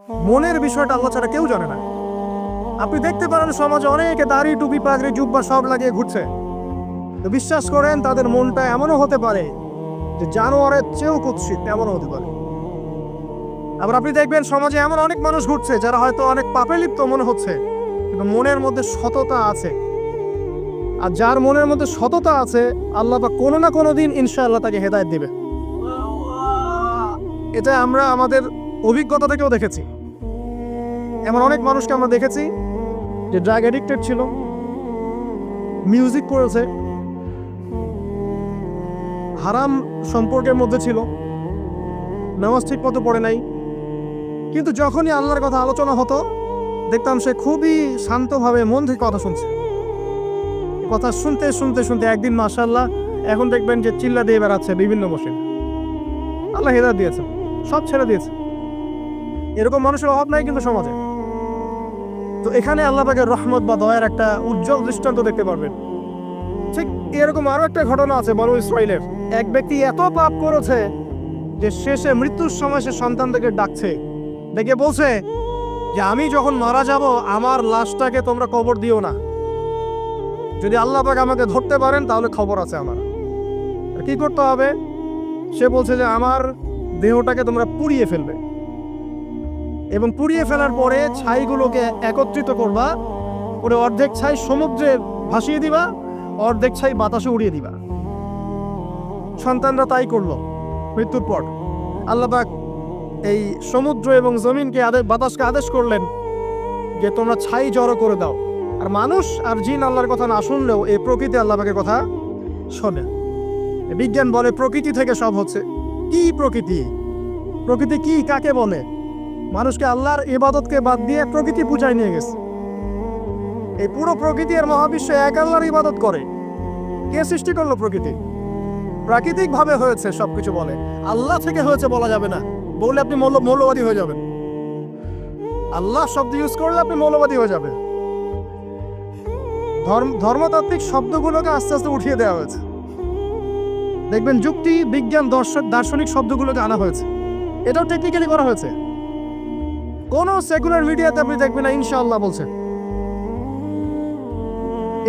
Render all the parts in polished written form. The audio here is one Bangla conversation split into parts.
মনের বিষয়টা আল্লাহ ছাড়া কেউ জানে না। আপনি দেখতে পারেন সমাজে অনেকে দাড়ি টুপি পাগড়ি জুব্বা সব লাগিয়ে ঘুরছে, তো বিশ্বাস করেন তাদের মনটা এমনও হতে পারে যে জানোয়ারের চেয়েও কুৎসিত, এমনও হতে পারে। আবার আপনি দেখবেন সমাজে এমন অনেক মানুষ ঘুরছে যারা হয়তো অনেক পাপে লিপ্ত মনে হচ্ছে, কিন্তু মনের মধ্যে সততা আছে। আর যার মনের মধ্যে সততা আছে, আল্লাহ বা কোনো না কোনো দিন ইনশাআল্লাহ তাকে হেদায়েত দিবে। এটা আমরা আমাদের অভিজ্ঞতা থেকেও দেখেছি। এমন অনেক মানুষকে আমরা দেখেছি যে ড্রাগ অ্যাডিক্টেড ছিল, মিউজিক করেছে, হারাম সম্পর্কের মধ্যে ছিল, নামাজ ঠিক মতো পড়ে নাই, কিন্তু যখনই আল্লাহর কথা আলোচনা হতো দেখতাম সে খুবই শান্তভাবে মন থেকে কথা শুনছে। কথা শুনতে শুনতে শুনতে একদিন মাশাআল্লাহ এখন দেখবেন যে চিল্লা দিয়ে বেড়াচ্ছে বিভিন্ন বসে। আল্লাহ হেদায়েত দিয়েছে, সব ছেড়ে দিয়েছে। এরকম মানুষের অভাব নাই কিন্তু সমাজে। তো এখানে আল্লাহ পাকের রহমত বা দয়ার একটা উজ্জ্বল দৃষ্টান্ত দেখতে পারবেন। ঠিক এরকম আরো একটা ঘটনা আছে বনু ইসরাইলের। এক ব্যক্তি এত পাপ করেছে যে শেষে মৃত্যুর সময় সে সন্তানদেরকে ডাকছে, ডেকে বলছে যে আমি যখন মারা যাব আমার লাশটাকে তোমরা কবর দিও না, যদি আল্লাহ পাক আমাকে ধরতে পারেন তাহলে খবর আছে আমার। কি করতে হবে? সে বলছে যে আমার দেহটাকে তোমরা পুড়িয়ে ফেলবে, এবং পুড়িয়ে ফেলার পরে ছাইগুলোকে একত্রিত করবা, করে অর্ধেক ছাই সমুদ্রে ভাসিয়ে দিবা, অর্ধেক ছাই বাতাসে উড়িয়ে দিবা। সন্তানরা তাই করলো। মৃত্যুর পর আল্লাহ পাক এই সমুদ্র এবং জমিনকে বাতাসকে আদেশ করলেন যে তোমরা ছাই জড়ো করে দাও। আর মানুষ আর জিন আল্লাহর কথা না শুনলেও এই প্রকৃতি আল্লাহ পাকের কথা শোনে। বিজ্ঞান বলে প্রকৃতি থেকে সব হচ্ছে। কি প্রকৃতি? প্রকৃতি কি, কাকে বলে? মানুষকে আল্লাহর ইবাদতকে বাদ দিয়ে প্রকৃতি পূজায় নিয়ে গেছে। এই পুরো প্রকৃতি আর মহাবিশ্ব এক আল্লাহর ইবাদত করে। কে সৃষ্টি করলো প্রকৃতি? প্রাকৃতিক ভাবে হয়েছে সবকিছু বলে, আল্লাহ থেকে হয়েছে বলা যাবে না। বললে আপনি মৌলবাদী হয়ে যাবেন। আল্লাহ শব্দ ইউজ করলে আপনি মৌলবাদী হয়ে যাবেন। ধর্মতাত্ত্বিক শব্দগুলোকে আস্তে আস্তে উঠিয়ে দেওয়া হয়েছে। দেখবেন যুক্তি, বিজ্ঞান, দার্শনিক শব্দগুলোকে আনা হয়েছে। এটাও টেকনিক্যালি করা হয়েছে। কোন সেকুলার মিডিয়াতে আপনি দেখবেন না ইনশাআল্লাহ বলছে।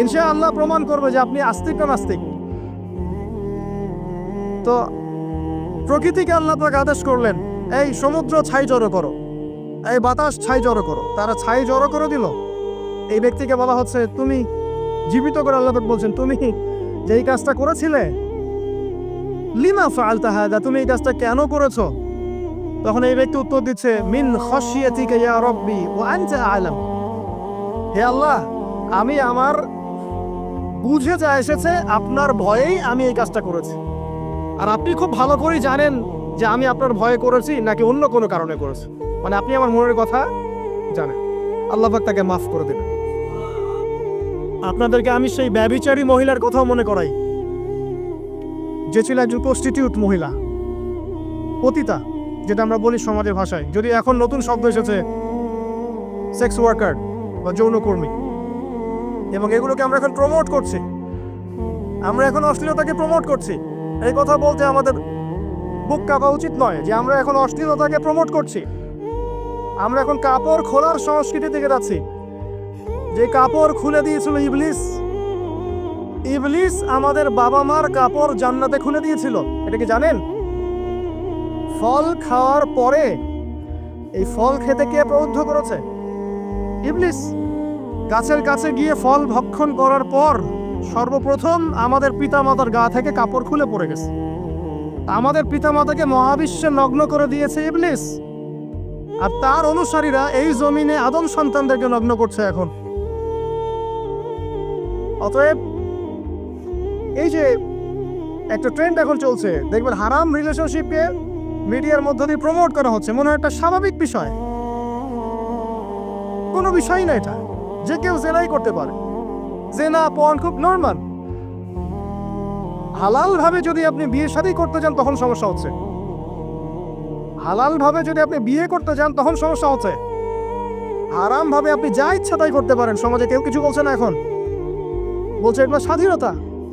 ইনশাআল্লাহ প্রমাণ করবে যে আপনি আস্তিক না নাস্তিক। তো প্রকৃতিকে আল্লাহ পাক আদেশ করলেন, এই সমুদ্র ছাই জড়ো করো, এই বাতাস ছাই জড়ো করো। তারা ছাই জড়ো করে দিল। এই ব্যক্তিকে বলা হচ্ছে তুমি জীবিত করে আল্লাহ পাক বলছেন তুমি যেই কাজটা করেছিলে, লিমা ফাআলতা হাদা, তুমি এই কাজটা কেন করেছো? তখন এই ব্যক্তি উত্তর দিচ্ছে, মিন খাশিয়াতিকা ইয়া রাব্বি ওয়া আনতা আ'লাম। হে আল্লাহ, আমি আমার বুঝে যা এসেছে আপনার ভয়েই আমি এই কাজটা করেছি, আর আপনি খুব ভালো করেই জানেন যে আমি আপনার ভয়ে করেছি নাকি অন্য কোনো কারণে করেছি। মানে আপনি আমার মনের কথা জানেন। আল্লাহ পাক তাকে মাফ করে দেবেন। আপনাদেরকে আমি সেই ব্যভিচারী মহিলার কথাও মনে করাই, যে ছিল একজন প্রস্টিটিউট মহিলা, পতিতা, যেটা আমরা বলি সমাজের ভাষায়। যদি এখন নতুন শব্দ এসেছে সেক্স ওয়ার্কার বা যৌনকর্মী, এবং এগুলোকে আমরা এখন প্রমোট করছি। আমরা এখন অশ্লীলতাকে প্রমোট করছি। এই কথা বলতে আমাদের বুক কাঁপা উচিত নয় যে আমরা এখন অশ্লীলতাকে প্রমোট করছি। আমরা এখন কাপড় খোলার সংস্কৃতি থেকে যাচ্ছি। যে কাপড় খুলে দিয়েছিল ইবলিস। ইবলিস আমাদের বাবা মার কাপড় জান্নাতে খুলে দিয়েছিল, এটা কি জানেন? ফল খাওয়ার পরে এই ফল খেতে কে প্রবুদ্ধ করেছে? ইবলিস। গাছের কাছে গিয়ে ফল ভক্ষণ করার পর সর্বপ্রথম আমাদের পিতামাতার গা থেকে কাপড় খুলে পড়ে গেছে। আমাদের পিতামাতাকে মহাবিশ্বে নগ্ন করে দিয়েছে ইবলিস, আর তার অনুসারীরা এই জমিনে আদম সন্তানদেরকে নগ্ন করছে এখন। অতএব এই যে একটা ট্রেন্ড এখন চলছে, দেখবেন হারাম রিলেশনশিপকে মিডিয়ার মধ্য দিয়ে প্রমোট করা হচ্ছে, মনে হয় একটা স্বাভাবিক বিষয়। কোনো বিষয় না এটা, যে কেউ জেনাই করতে পারে। জেনা পর্ন খুব নর্মাল। হালাল ভাবে যদি আপনি বিয়ে শাদী করতে যান তখন সমস্যা হচ্ছে। হালাল ভাবে যদি আপনি বিয়ে করতে যান তখন সমস্যা হচ্ছে। হারাম ভাবে আপনি যা ইচ্ছা তাই করতে পারেন, সমাজে কেউ কিছু বলছে না। এখন বলছে এগুলো স্বাধীনতা।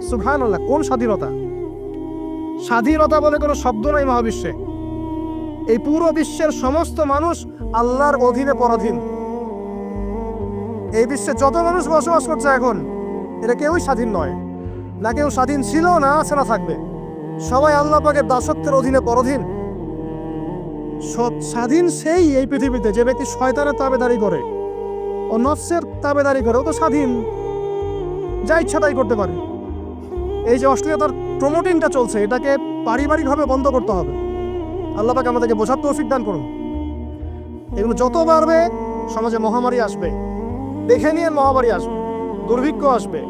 সুবহানাল্লাহ, কোন স্বাধীনতা? স্বাধীনতা বলে কোনো শব্দ নাই মহাবিশ্বে। এই পুরো বিশ্বের সমস্ত মানুষ আল্লাহর অধীনে পরাধীন। এই বিশ্বে যত মানুষ বসবাস করছে এখন, এটা কেউই স্বাধীন নয়, না কেউ স্বাধীন ছিল, না আছে, না থাকবে। সবাই আল্লাহ পাকের দাসত্বের অধীনে পরাধীন। স্বাধীন সেই এই পৃথিবীতে যে ব্যক্তি শয়তানের তাবেদারি করে ও নফসের তাবেদারি করে, ও তো স্বাধীন, যা ইচ্ছা তাই করতে পারে। এই যে অশ্লীলতার প্রমোটিংটা চলছে, এটাকে পারিবারিকভাবে বন্ধ করতে হবে। আল্লাহ পাক আমাদেরকে বোঝার তৌফিক দান করুন। এগুলো যত বাড়বে সমাজে মহামারী আসবে, দেখে নিয়ে মহামারী আসবে, দুর্ভিক্ষ আসবে,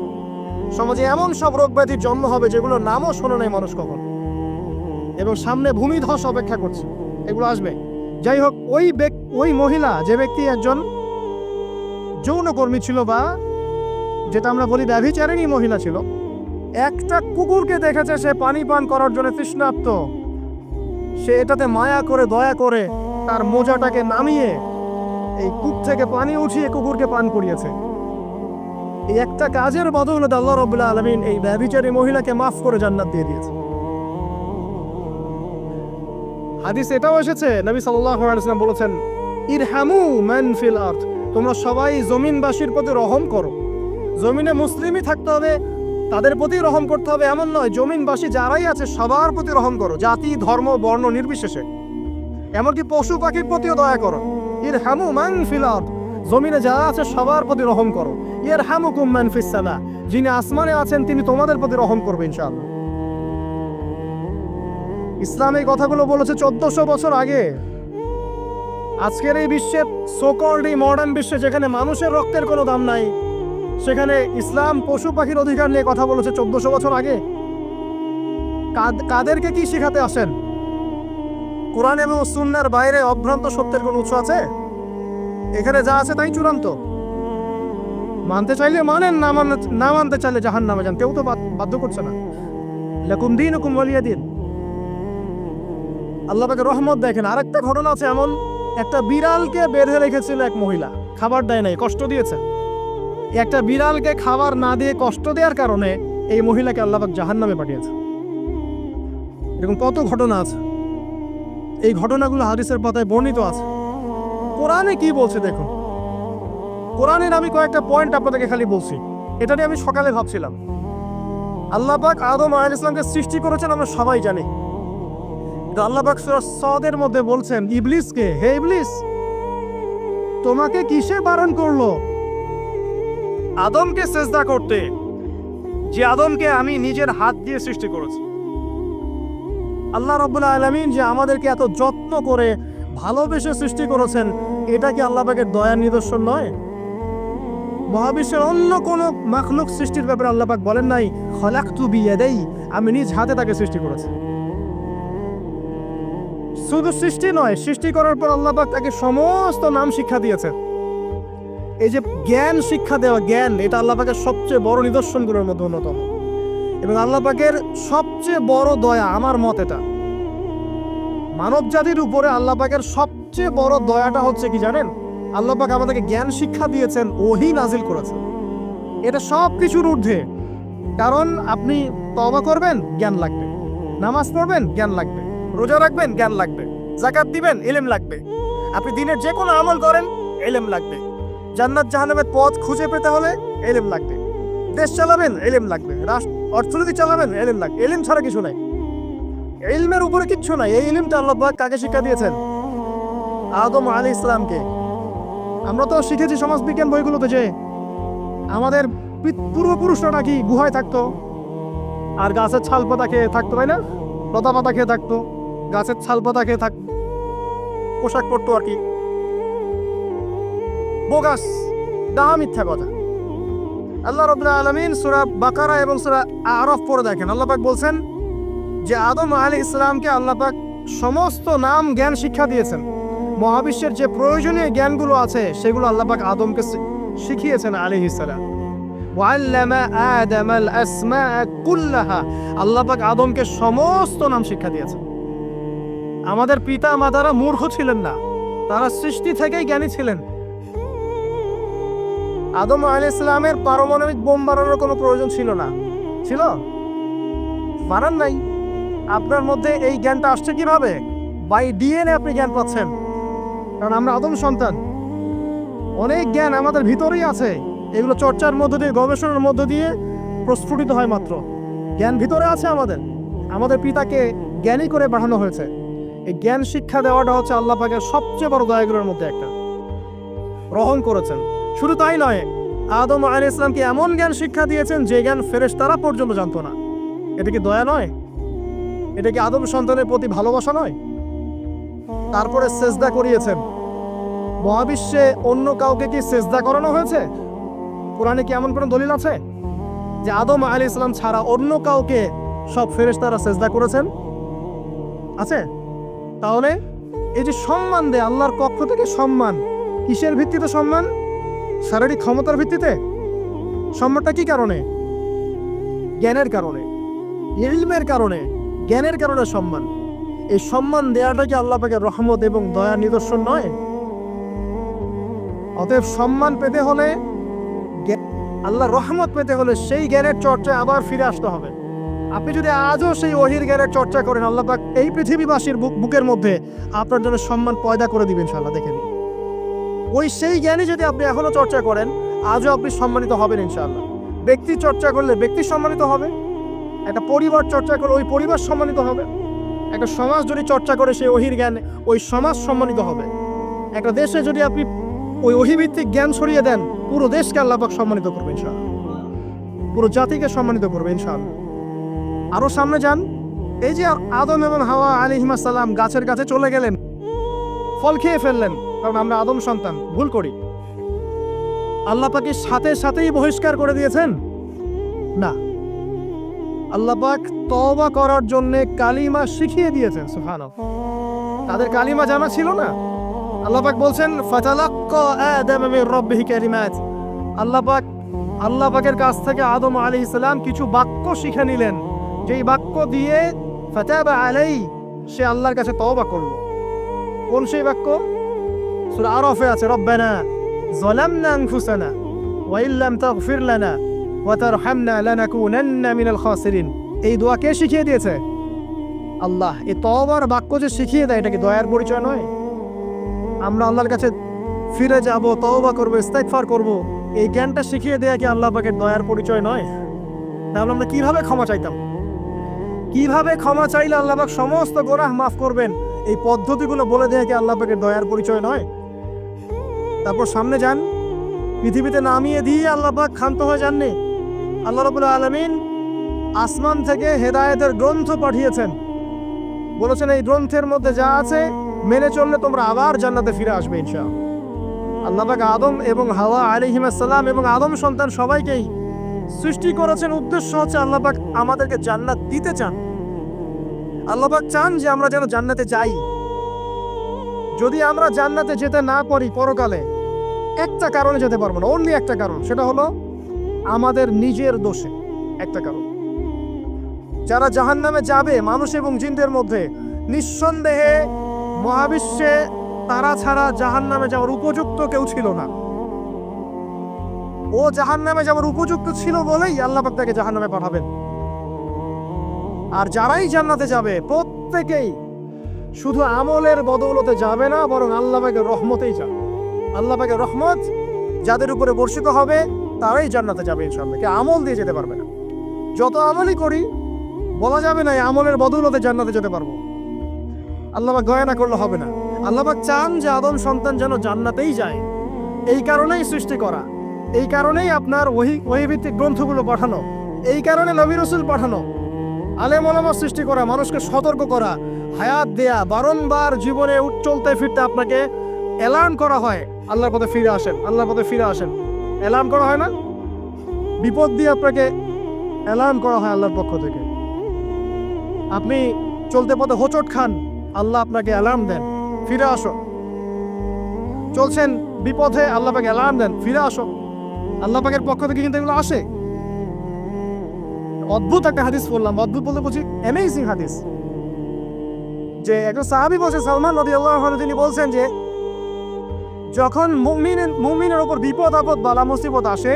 সমাজে এমন সব রোগ ব্যাধির জন্ম হবে যেগুলোর নামও শোনে নাই মানুষ কখন, এবং সামনে ভূমিধস অপেক্ষা করছে, এগুলো আসবে। যাই হোক, ওই মহিলা, যে ব্যক্তি একজন যৌনকর্মী ছিল, বা যেটা আমরা বলি ব্যভিচারিণী মহিলা ছিল, একটা কুকুরকে দেখেছে সে পানি পান করার জন্য তৃষ্ণার্ত, সে এটাতে মায়া করে, দয়া করে তার মোজাটাকে নামিয়ে এই কূপ থেকে পানি উঠিয়ে কুকুরকে পান করিয়েছে। এই একটা কাজের বদৌলতে আল্লাহ রাব্বুল আলামিন এই ব্যভিচারী মহিলাকে মাফ করে জান্নাত দিয়ে দিয়েছে। হাদিস এটাও এসেছে, নবী সাল্লাল্লাহু আলাইহি ওয়াসাল্লাম বলেছেন, ইরহামু মান ফিল আরদ, তোমরা সবাই জমিনবাসীর প্রতি রহম করো। জমিনে মুসলিমই থাকতে হবে, তাদের প্রতি রহম করতে হবে এমন নয়, জমিনবাসী যারাই আছে সবার প্রতি রহম করো, জাতি ধর্ম বর্ণ নির্বিশেষে। এমনকি পশু পাখির প্রতিও দয়া করো। ইরহামু মান ফিল আরদ, জমিনে যারা আছে সবার প্রতি রহম করো। ইয়ারহামুকুম মান ফিস সামা, যিনি আসমানে আছেন তিনি তোমাদের প্রতি রহম করবে ইনশাআল্লাহ। ইসলাম এই কথাগুলো বলেছে 1400 বছর আগে। আজকের এই বিশ্বের সোকল্ড এই মডার্ন বিশ্বে, যেখানে মানুষের রক্তের কোনো দাম নাই, সেখানে ইসলাম পশু পাখির অধিকার নিয়ে কথা বলেছে 1400 বছর আগে। কাদেরকে কি শিখাতে আসেন? কোরআন এবং সুন্নাহর বাইরে অভ্রান্ত সত্যের কোনো উৎস আছে? এখানে যা আছে তাই চূড়ান্ত। মানতে চাইলে মানেন, না মানতে চাইলে জাহান্নামে যান, কেউ তো বাধ্য করছে না। লাকুম দীনুকুম ওয়ালিয়া দিন। আল্লাহ পাকের রহমত দেখেন। আরেকটা ঘটনা আছে এমন, একটা বিড়ালকে বেঁধে রেখেছিল এক মহিলা, খাবার দেয় নাই, কষ্ট দিয়েছে। একটা বিড়ালকে খাবার না দিয়ে কষ্ট দেওয়ার কারণে এই মহিলাকে আল্লাহ পাক জাহান্নামে পাঠিয়েছে। এরকম কত ঘটনা আছে, এই ঘটনাগুলো হাদিসের পাতায় বর্ণিত আছে। কোরআনে কি বলছে দেখুন। কোরআনের আমি কয়েকটা পয়েন্ট আপনাদেরকে খালি বলছি, এটা নিয়ে আমি সকালে ভাবছিলাম। আল্লাহ পাক আদম আলাইহিস সালামকে সৃষ্টি করেছেন আমরা সবাই জানি। আল্লাহ পাক সূরা সাদের মধ্যে বলছেন ইবলিসকে, হে ইবলিস, তোমাকে কিসে বারণ করলো আদমকে সিজদা করতে, যে আদমকে আমি নিজের হাত দিয়ে সৃষ্টি করেছি। আল্লাহ রাব্বুল আলামিন যে আমাদেরকে এত যত্ন করে ভালোবেসে সৃষ্টি করেছেন, এটা কি আল্লাহ পাকের দয়ার নিদর্শন নয়? মহাবিশ্বের অন্য কোন মাখলুক সৃষ্টির ব্যাপারে আল্লাহ পাক বলেন নাই খলাকতু বিয়াদাই, আমি নিজ হাতে তাকে সৃষ্টি করেছি। শুধু সৃষ্টি নয়, সৃষ্টি করার পর আল্লাহ পাক তাকে সমস্ত নাম শিক্ষা দিয়েছেন। এই যে জ্ঞান শিক্ষা দেওয়া, জ্ঞান, এটা আল্লাহ পাকের সবচেয়ে বড় নিদর্শনগুলোর মধ্যে অন্যতম। এবং আল্লাহ পাকের সবচেয়ে বড় দয়া, আমার মত এটা, মানব জাতির উপরে আল্লাহ পাকের সবচেয়ে বড় দয়াটা হচ্ছে কি জানেন? আল্লাহ পাক আমাদেরকে জ্ঞান শিক্ষা দিয়েছেন, ওহী নাজিল করেছেন। এটা সব কিছুর ঊর্ধ্বে। কারণ আপনি তওবা করবেন, জ্ঞান লাগবে। নামাজ পড়বেন, জ্ঞান লাগবে। রোজা রাখবেন, জ্ঞান লাগবে। যাকাত দিবেন, ইলম লাগবে। আপনি দিনের যে কোনো আমল করেন, ইলম লাগবে। জান্নাত জাহান্নামের পথ খুঁজে পেতে হলে ইলম লাগবে। দেশ চালাবেন, ইলম লাগবে। অর্থনীতি চালাবেন, ইলম লাগবে। ইলম ছাড়া কিছু নাই, ইলমের উপরে কিচ্ছু নাই। এই ইলমটা আল্লাহ পাক কাকে শিক্ষা দিয়েছেন? আদম আলাইহিস সালামকে। আমরা তো শিখেছি সমাজবিজ্ঞান বইগুলোতে যে আমাদের পূর্বপুরুষরা নাকি গুহায় থাকতো, আর গাছের ছাল পাতা খেয়ে থাকতো, তাই না? লতা পাতা খেয়ে থাকতো, গাছের ছাল পাতা খেয়ে থাকতো, পোশাক পরতো আর কি। বোগাস, ডাহা, মিথ্যা কথা। আল্লাহ রাব্বুল আলামিন সূরা বাকারা এবং সূরা আরাফ পড়ে দেখেন, আল্লাহ পাক বলছেন যে আদম আলাইহিস সালামকে আল্লাহ পাক সমস্ত নাম জ্ঞান শিক্ষা দিয়েছেন। মহাবিশ্বের যে প্রয়োজনীয় জ্ঞানগুলো আছে সেগুলো আল্লাহ পাক আদমকে শিখিয়েছেন আলাইহিস সালাম। ওয়াল্লামা আদামাল আসমা কুল্লাহা, আল্লাহ পাক আদমকে সমস্ত নাম শিক্ষা দিয়েছেন। আমাদের পিতা মাতারা মূর্খ ছিলেন না, তারা সৃষ্টি থেকেই জ্ঞানী ছিলেন। আদম আলাইহিস সালামের পারমাণবিক বোম বানানোর কোনো প্রয়োজন ছিল না, ছিল? বানান নাই। আপনার মধ্যে এই জ্ঞানটা আসছে কিভাবে? বাই ডিএনএ আপনি জ্ঞান পাচ্ছেন, কারণ আমরা আদম সন্তান। অনেক জ্ঞান আমাদের ভিতরেই আছে, এগুলো চর্চার মধ্য দিয়ে, গবেষণার মধ্য দিয়ে প্রস্ফুটিত হয় মাত্র। জ্ঞান ভিতরে আছে আমাদের, আমাদের পিতাকে জ্ঞানী করে বাড়ানো হয়েছে। এই জ্ঞান শিক্ষা দেওয়াটা হচ্ছে আল্লাহ পাকের সবচেয়ে বড় দয়াগুলোর মধ্যে একটা। গ্রহণ করেছেন, শুধু তাই নয়, আদম আলাইহিস সালামকে এমন জ্ঞান শিক্ষা দিয়েছেন যে জ্ঞান ফেরেশতারা পর্যন্ত জানতো না। এটা কি দয়া নয়? এটা কি আদম সন্তানের প্রতি ভালোবাসা নয়? তারপরে সেজদা করিয়েছেন। মহাবিশ্বে অন্য কাউকে কি সেজদা করানো হয়েছে? কোরআনে কি এমন কোনো দলিল আছে যে আদম আলাইহিস সালাম ছাড়া অন্য কাউকে সব ফেরেশতারা সেজদা করেছেন? আছে? তাহলে এই যে সম্মান দেয় আল্লাহর পক্ষ থেকে, সম্মান কিসের ভিত্তিতে সম্মান? শারীরিক ক্ষমতার ভিত্তিতে? সম্মানটা কি কারণে? জ্ঞানের কারণে, ইলমের কারণে, জ্ঞানের কারণে সম্মান। এই সম্মান দেওয়াটা কি আল্লাহ পাকের রহমত এবং দয়ার নিদর্শন নয়? অতএব সম্মান পেতে হলে, আল্লাহর রহমত পেতে হলে সেই জ্ঞানের চর্চায় আবার ফিরে আসতে হবে। আপনি যদি আজও সেই ওহির জ্ঞানের চর্চা করেন, আল্লাহ পাক এই পৃথিবীবাসীর বুকের মধ্যে আপনার জন্য সম্মান পয়দা করে দিবেন ইনশাআল্লাহ। দেখে নিন, ওই সেই জ্ঞানী যদি আপনি এখনো চর্চা করেন, আজও আপনি সম্মানিত হবেন ইনশাআল্লাহ। ব্যক্তি চর্চা করলে ব্যক্তি সম্মানিত হবে, একটা পরিবার চর্চা করলে ওই পরিবার সম্মানিত হবে, একটা সমাজ যদি চর্চা করে সেই ওহির জ্ঞান, ওই সমাজ সম্মানিত হবে। একটা দেশে যদি আপনি ওই ওহিভিত্তিক জ্ঞান ছড়িয়ে দেন, পুরো দেশকে আল্লাহ পাক সম্মানিত করবে ইনশাআল্লাহ, পুরো জাতিকে সম্মানিত করবে ইনশাআল্লাহ। আরো সামনে যান, এই যে আদম এবং হাওয়া আলাইহিস সালাম গাছের কাছে চলে গেলেন, ফল খেয়ে ফেললেন, কারণ আমরা আদম সন্তান, ভুল করি। আল্লাহ পাক সাথে সাথেই বহিষ্কার করে দিয়েছেন? না, আল্লাহ পাক তওবা করার জন্য কালিমা শিখিয়ে দিয়েছেন। সুবহানাল্লাহ, তাদের কালিমা জানা ছিল না। আল্লাহ পাক বলছেন ফাতালাক্কা আদম মির রাব্বিহি কালিমাত। আল্লাহ পাকের কাছ থেকে আদম আলাইহিস সালাম কিছু বাক্য শিখে নিলেন, যেই বাক্য দিয়ে ফাতাবা আলাইহি, সে আল্লাহর কাছে তওবা করলো। কোন সেই বাক্য? সূরা আরাফে আছে, রব্বানা যালামনা আনফুসানা ওয়া ইল্লাম তাগফির লানা ওয়া তারহামনা লানাকুনান্না মিনাল খাসিরিন। এই দোয়া কে শিখিয়ে দিয়েছে? আল্লাহ। এই তওবার বাক্য যে শিখিয়ে দেয়, এটা কি দয়ার পরিচয় নয়? আমরা আল্লাহর কাছে ফিরে যাব, তওবা করব, ইস্তেগফার করব, এই জ্ঞানটা শিখিয়ে দেয়া কি আল্লাহ পাকের দয়ার পরিচয় নয়? তাহলে আমরা কিভাবে ক্ষমা চাইতাম? কিভাবে ক্ষমা চাইলে আল্লাহ পাক সমস্ত গুনাহ মাফ করবেন, এই পদ্ধতিগুলো বলে দেয়া কি আল্লাহ পাকের দয়ার পরিচয় নয়? তারপর সামনে যান, পৃথিবীতে নামিয়ে দিয়ে আল্লাহ পাক ক্ষান্ত হয়ে যাননি। আল্লাহ রাব্বুল আলামিন আসমান থেকে হেদায়েতের গ্রন্থ পাঠিয়েছেন, বলেছেন এই গ্রন্থের মধ্যে যা আছে মেনে চললে তোমরা আবার জান্নাতে ফিরে আসবে ইনশাআল্লাহ। আল্লাহ পাক আদম এবং হাওয়া আলাইহিস সালাম এবং আদম সন্তান সবাইকেই সৃষ্টি করেছেন, উদ্দেশ্য হচ্ছে আল্লাহ পাক আমাদেরকে জান্নাত দিতে চান। আল্লাহ পাক চান যে আমরা যেন জান্নাতে যাই। যদি আমরা জান্নাতে যেতে না পারি পরকালে, একটা কারণে যেতে পারবো না, অনলি একটা কারণ, সেটা হলো আমাদের নিজের দোষে। একটা কারণ, যারা জাহান্নামে যাবে মানুষ এবং জিনদের মধ্যে, নিঃসন্দেহে মহাবিশ্বে তারা ছাড়া জাহান্নামে যাওয়ার উপযুক্ত কেউ ছিল না। ও জাহান্নামে যাওয়ার উপযুক্ত ছিল বলেই আল্লাহ পাক তাকে জাহান্নামে পাঠাবেন। আর যারাই জান্নাতে যাবে প্রত্যেকেই শুধু আমলের বদৌলতে যাবে না, বরং আল্লাহ পাকের রহমতেই যাবে। আল্লাহ পাকের রহমত যাদের উপরে বর্ষিত হবে তারাই জান্নাতে যাবে ইনশাআল্লাহ। কে আমল দিয়ে যেতে পারবে না। যত আমলই করি বলা যাবে না এই আমলের বদৌলতে জান্নাতে যেতে পারবো। আল্লাহ পাক দয়া না করলে হবে না। আল্লাহ পাক চান যে আদম সন্তান যেন জান্নাতেই যায়। এই কারণেই সৃষ্টি করা, এই কারণেই আপনার ওহীভিত্তিক গ্রন্থগুলো পাঠানো, এই কারণে নবী রাসূল পাঠানো, আলেম ওলামা সৃষ্টি করা, মানুষকে সতর্ক করা, হায়াত দেয়া, বারংবার জীবনে চলতে ফিরতে আপনাকে অ্যালার্ম করা হয়, আল্লাহর পথে ফিরে আসেন, আল্লাহর পথে ফিরে আসেন। অ্যালার্ম করা হয় না? বিপদ দিয়ে আপনাকে অ্যালার্ম করা হয় আল্লাহর পক্ষ থেকে। আপনি চলতে পথে হোঁচট খান, আল্লাহ আপনাকে অ্যালার্ম দেন, ফিরে আসো। চলছেন বিপথে, আল্লাহ পাক অ্যালার্ম দেন, ফিরে আসো। আল্লাহ পাকের পক্ষ থেকে কিন্তু এগুলো আসে। অদ্ভুত একটা হাদিস বললাম, অদ্ভুত বলতে বলছি অ্যামেজিং হাদিস, যে একজন সাহাবী বলছে, সালমান রাদিয়াল্লাহু আনহু, তিনি বলছেন যে যখন মুমিনের উপর বিপদ আপদ বালা মুসিবত আসে,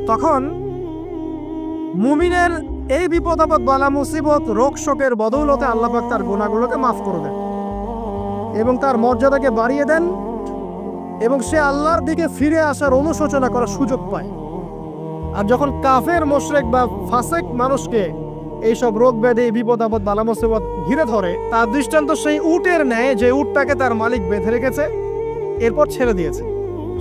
তখন মুমিনের এই বিপদ আপদ বালা মুসিবত রোগ শোকের বদৌলতে আল্লাহ পাক তার গুনাহগুলোকে মাফ করে দেন এবং তার মর্যাদাকে বাড়িয়ে দেন এবং সে আল্লাহর দিকে ফিরে আসার অনুশোচনা করার সুযোগ পায়। আর যখন কাফের মুশরিক বা ফাসিক মানুষকে এইসব রোগ ব্যাধি বিপদ আপদ বালা মুসিবত ঘিরে ধরে, তার দৃষ্টান্ত সেই উটের ন্যায় যে উটটাকে তার মালিক বেঁধে রেখেছে এরপর ছেড়ে দিয়েছে।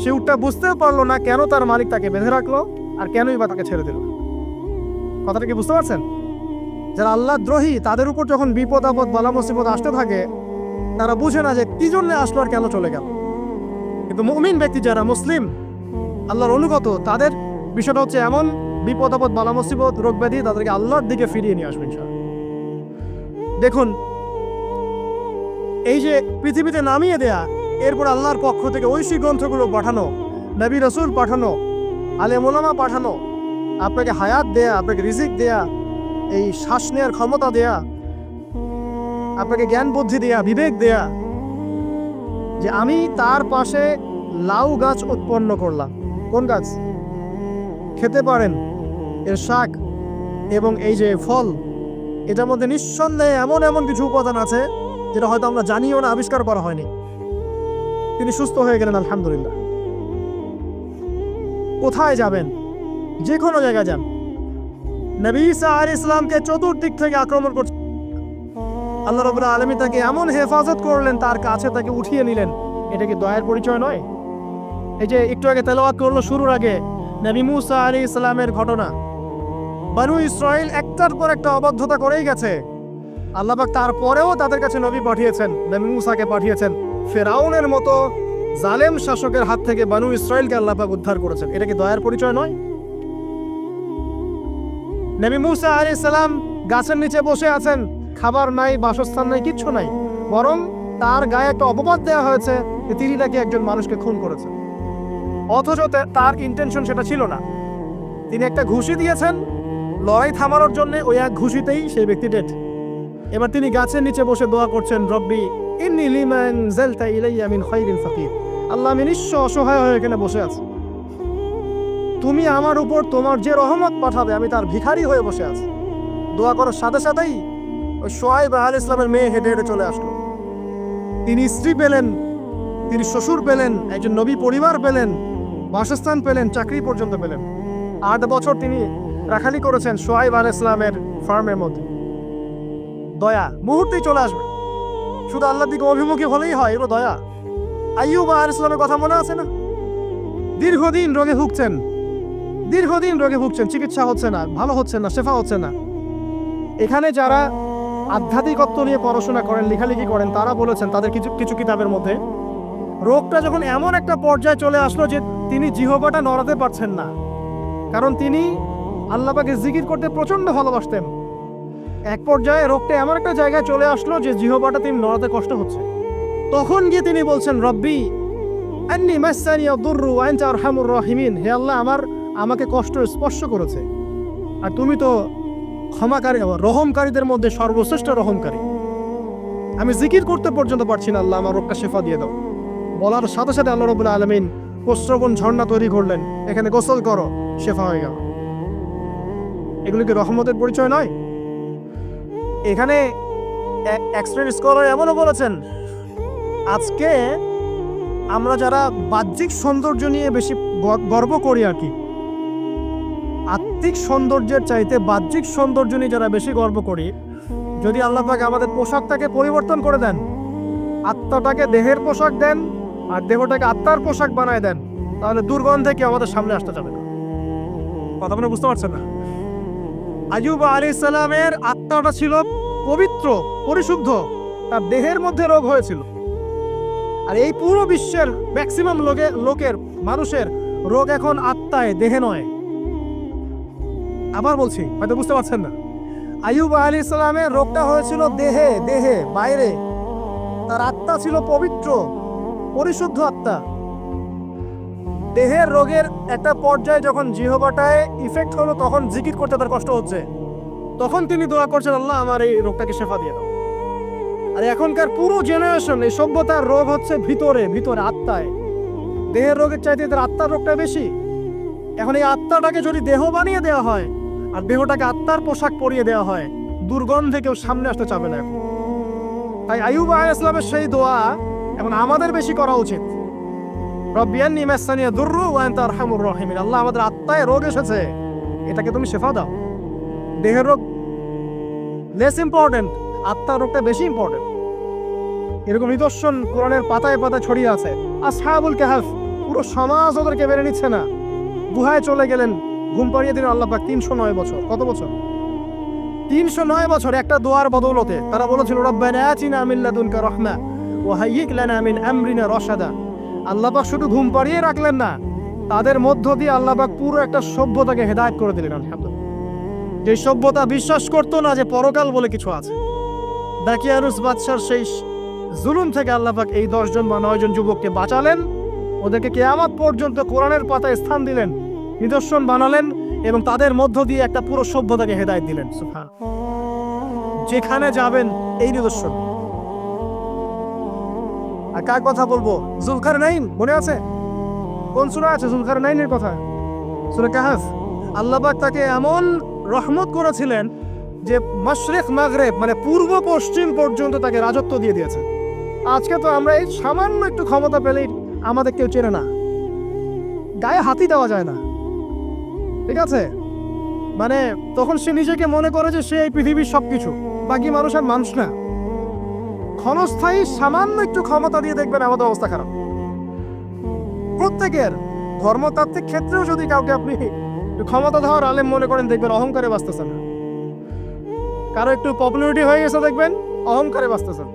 সে উটটা বুঝতেও পারলো না কেন তার মালিক তাকে বেঁধে রাখলো আর কেনই বা তাকে ছেড়ে দিল। কথাটা কি বুঝতে পারছেন? যারা আল্লাহ দ্রোহী তাদের উপর যখন বিপদ আপদ বালা মুসিবত আসতে থাকে তারা বুঝে না যে কি জন্য আসলো আর কেন চলে গেল। কিন্তু মুমিন ব্যক্তি যারা মুসলিম আল্লাহর অনুগত তাদের বিষয়টা হচ্ছে এমন বিপদ আপদ বালা মুসিবত রোগ ব্যাধি তাদেরকে আল্লাহর দিকে ফিরিয়ে নিয়ে আসবে ইনশাআল্লাহ। দেখুন, এই যে পৃথিবীতে নামিয়ে দেয়া, এরপর আল্লাহর পক্ষ থেকে ঐশী গ্রন্থগুলো পাঠানো, নবী রাসূল পাঠানো, আলেম ওলামা পাঠানো, আপনাকে হায়াত দেয়া, আপনাকে রিজিক দেয়া, এই শ্বাস নেওয়ার ক্ষমতা দেয়া, আপনাকে জ্ঞান বুদ্ধি দেয়া, বিবেক দেয়া, যে আমি তার পাশে লাউ গাছ উৎপন্ন করলাম। কোন গাছ? খেতে পারেন এর শাক এবং এই যে ফল, এটার মধ্যে নিঃসন্দেহে এমন এমন কিছু উপাদান আছে যেটা হয়তো আমরা জানিও না, আবিষ্কার করা হয়নি। তিনি সুস্থ হয়ে গেলেন আলহামদুলিল্লাহ। কোথায় যাবেন? যে কোনো জায়গায় যান। নবী ঈসা আলাইহিস সালামকে চতুর্দিক থেকে আক্রমণ করছে, আল্লাহ রাব্বুল আলামিন তাকে এমন হেফাজত করলেন, তার কাছে তাকে উঠিয়ে নিলেন। এটা কি দয়ার পরিচয় নয়? এই যে একটু আগে তেলাওয়াত করলো শুরুর আগে নবী মুসা আলাইহিস সালামের ঘটনা। বনু ইসরাইল একটার পর একটা অবাধ্যতা করেই গেছে, আল্লাহ পাক তারপরেও তাদের কাছে নবী পাঠিয়েছেন, নবী মুসাকে পাঠিয়েছেন। ফেরাউনের মতো জালেম শাসকের হাত থেকে বনু ইসরাইলকে আল্লাহ পাক উদ্ধার করেছেন। এটা কি দয়ার পরিচয় নয়? নবী মুসা আলাইহিস সালাম গাছের নিচে বসে আছেন, খাবার নাই, বাসস্থান নাই, কিচ্ছু নাই, বরং তার গায়ে একটা অপবাদ দেওয়া হয়েছে যে তিনি নাকি একজন মানুষকে খুন করেছেন। অথচ তার ইন্টেনশন সেটা ছিল না। তিনি একটা ঘুষি দিয়েছেন লড়াই থামানোর জন্য, ওই এক ঘুষিতেই সেই ব্যক্তি ডেড। এবার তিনি গাছের নিচে বসে দোয়া করছেন, রব্বি ইন্নী লিমা আনজালতা ইলাইয়া মিন খায়রিন ফাকির। আল্লাহ, আমি নিঃস্ব অসহায় হয়ে এখানে বসে আছি, তুমি আমার উপর তোমার যে রহমত পাঠাবে আমি তার ভিখারি হয়ে বসে আছি। দোয়া করার সাথে সাথেই ওই শুআয়ব আলাইহিস সালামের মেয়ে হেঁটে হেঁটে চলে আসলো। তিনি স্ত্রী পেলেন, তিনি শ্বশুর পেলেন, একজন নবী পরিবার পেলেন, বাসস্থান পেলেন, চাকরি পর্যন্ত পেলেন। 8 বছর তিনি রাখালি করেছেন শুআয়ব আলাইহিস সালামের ফার্মের মধ্যে। দয়া মুহূর্তেই চলে আসবে, শুধু আল্লাহর দিকে অভিমুখী হলেই হয়, এগুলো দয়া। আইয়ুব আলাইহিস সালামের কথা মনে আছে না? দীর্ঘদিন রোগে ভুগছেন, চিকিৎসা হচ্ছে না, ভালো হচ্ছে না, শেফা হচ্ছে না। এখানে যারা আধ্যাত্মিকত্ব নিয়ে পড়াশোনা করেন, লেখালেখি করেন, তারা বলেছেন তাদের কিছু কিছু কিতাবের মধ্যে, রোগটা যখন এমন একটা পর্যায়ে চলে আসলো যে তিনি জিহ্বাটা নড়াতে পারছেন না, কারণ তিনি আল্লাহ পাকের জিকির করতে প্রচন্ড ভালোবাসতেন। এক পর্যায়ে রোগটা এমন একটা জায়গায় চলে আসলো যে জিহ্বাটা তিনি নড়াতে কষ্ট হচ্ছে। তখন গিয়ে তিনি বলছেন, রব্বি আন্নী মাসসানি আদ-দুররু ওয়া আনতা আরহামুর রাহিমিন। হে আল্লাহ, আমাকে কষ্ট স্পর্শ করেছে, আর তুমি তো ক্ষমাকারী, রহমকারীদের মধ্যে সর্বশ্রেষ্ঠ রহমকারী। আমি জিকির করতে পর্যন্ত পারছি না, আল্লাহ আমার রোগটা শেফা দিয়ে দাও। বলার সাথে সাথে আল্লাহ রাব্বুল আলামিন প্রস্রবণ ঝর্ণা তৈরি করলেন, এখানে গোসল করো, শেফা হয়ে গেল। এগুলো কি রহমতের পরিচয় নয়? এখানে এক্সট্রা স্কলার এমনও বলেছেন, আজকে আমরা যারা বাহ্যিক সৌন্দর্য নিয়ে বেশি গর্ব করি আর কি, আত্মিক সৌন্দর্যের চাইতে বাহ্যিক সৌন্দর্য নিয়ে যারা বেশি গর্ব করি, যদি আল্লাহ পাক আমাদের পোশাকটাকে পরিবর্তন করে দেন, আত্মাটাকে দেহের পোশাক দেন আর দেহটাকে আত্মার পোশাক বানায় দেন, তাহলে দুর্গন্ধে কি আমাদের সামনে আসতে যাবে না। কথা মানে বুঝতে পারছেন না? আইয়ুব আলাইহিস সালামের আত্মাটা ছিল পবিত্র, পরিশুদ্ধ, তার দেহের মধ্যে রোগ হয়েছিল। আর এই পুরো বিশ্বের ম্যাক্সিমাম লোকের মানুষের রোগ এখন আত্মায়, দেহে নয়। আবার বলছি, হয়তো বুঝতে পারছেন না। আইয়ুব আলাইহিস সালামের রোগটা হয়েছিল দেহে বাইরে, তার আত্মা ছিল পবিত্র, পরিশুদ্ধ আত্মা। দেহের রোগের একটা পর্যায়ে যখন জিহ্বাটায় ইফেক্ট হলো, তখন জিকির করতে তার কষ্ট হচ্ছে, তখন তিনি দোয়া করছেন, আল্লাহ আমার এই রোগটাকে শেফা দিয়ে দাও। আর এখনকার পুরো জেনারেশন, এই সভ্যতার রোগ হচ্ছে ভিতরে আত্মায়। দেহের রোগের চাইতে তার আত্মার রোগটা বেশি। এখন এই আত্মাটাকে যদি দেহ বানিয়ে দেওয়া হয়, আর দেহটাকে আত্মার পোশাক পরিয়ে দেওয়া হয়, দুর্গন্ধে কেউ সামনে আসতে চাবে না। তাই আইয়ুব আলাইহিস সালামের সেই দোয়া এখন আমাদের বেশি করা উচিত। রব্বিয়ান্নি মাসানিয়া দুররু ওয়া আনতা আরহামুর রাহিমিন। আল্লাহ, আমাদের আত্মায় রোগ এসেছে, এটাকে তুমি শিফা দাও। দেহের রোগ লেস ইম্পর্টেন্ট, আত্মার রোগটা বেশি ইম্পর্টেন্ট। এরকম নিদর্শন কোরআনের পাতায় পাতায় ছড়িয়ে আছে। আসহাবুল কাহফ, পুরো সমাজ ওদেরকে মেনে নিচ্ছে না, গুহায় চলে গেলেন, ঘুম পাড়িয়ে দিলেন আল্লাহ পাক। 309 বছর, কত বছর? 309 বছর একটা দোয়ার বদৌলতে। তারা বলেছিল রব্বানা আতিনা মিন লাদুনকা রাহমা ওয়া হাইয়্যিক লানা মিন আমরিনা রাশাদা। আল্লাহ পাক শুধু ঘুম পাড়িয়ে রাখলেন না, তাদের মধ্য দিয়ে আল্লাহ পাক পুরো একটা সভ্যতাকে হেদায়েত করে দিলেন। আলহামদুলিল্লাহ, যে সভ্যতা বিশ্বাস করতো না যে পরকাল বলে কিছু আছে। দাকিয়ানুস বাদশার সেই জুলুম থেকে আল্লাহ পাক এই 10 জন বা 9 জন যুবককে বাঁচালেন, ওদেরকে কিয়ামত পর্যন্ত কোরআনের পাতায় স্থান দিলেন, নিদর্শন বানালেন এবং তাদের মধ্য দিয়ে একটা পুরো সভ্যতাকে হেদায়েত দিলেন। সুবহান, যেখানে যাবেন এই নিদর্শন। আর কার কথা বলবো? যুলকারনাইন, মনে আছে? কোন সূরা আছে যুলকারনাইনের কথা? সূরা কাহফ। আল্লাহ পাক তাকে এমন রহমত করেছিলেন যে মাশরিক মাগরিব মানে পূর্ব পশ্চিম পর্যন্ত তাকে রাজত্ব দিয়ে দিয়েছে। আজকে তো আমরা এই সামান্য একটু ক্ষমতা পেলেই আমাদের কেউ চেনে না, গায়ে হাতই দেওয়া যায় না, ঠিক আছে? মানে তখন সে নিজেকে মনে করে যে সে এই পৃথিবীর সবকিছু, বাকি মানুষ আর মানুষ না। ক্ষণস্থায়ী সামান্য একটু ক্ষমতা দিয়ে দেখবেন আমাদের অবস্থা খারাপ। প্রত্যেকের ধর্মতাত্ত্বিক ক্ষেত্রেও যদি কাউকে আপনি ক্ষমতা দেওয়ার আলেম মনে করেন, দেখবেন অহংকারে বাঁচতেছেন। কারো একটু পপুলারিটি হয়ে গেছে, দেখবেন অহংকারে বাঁচতেছেন।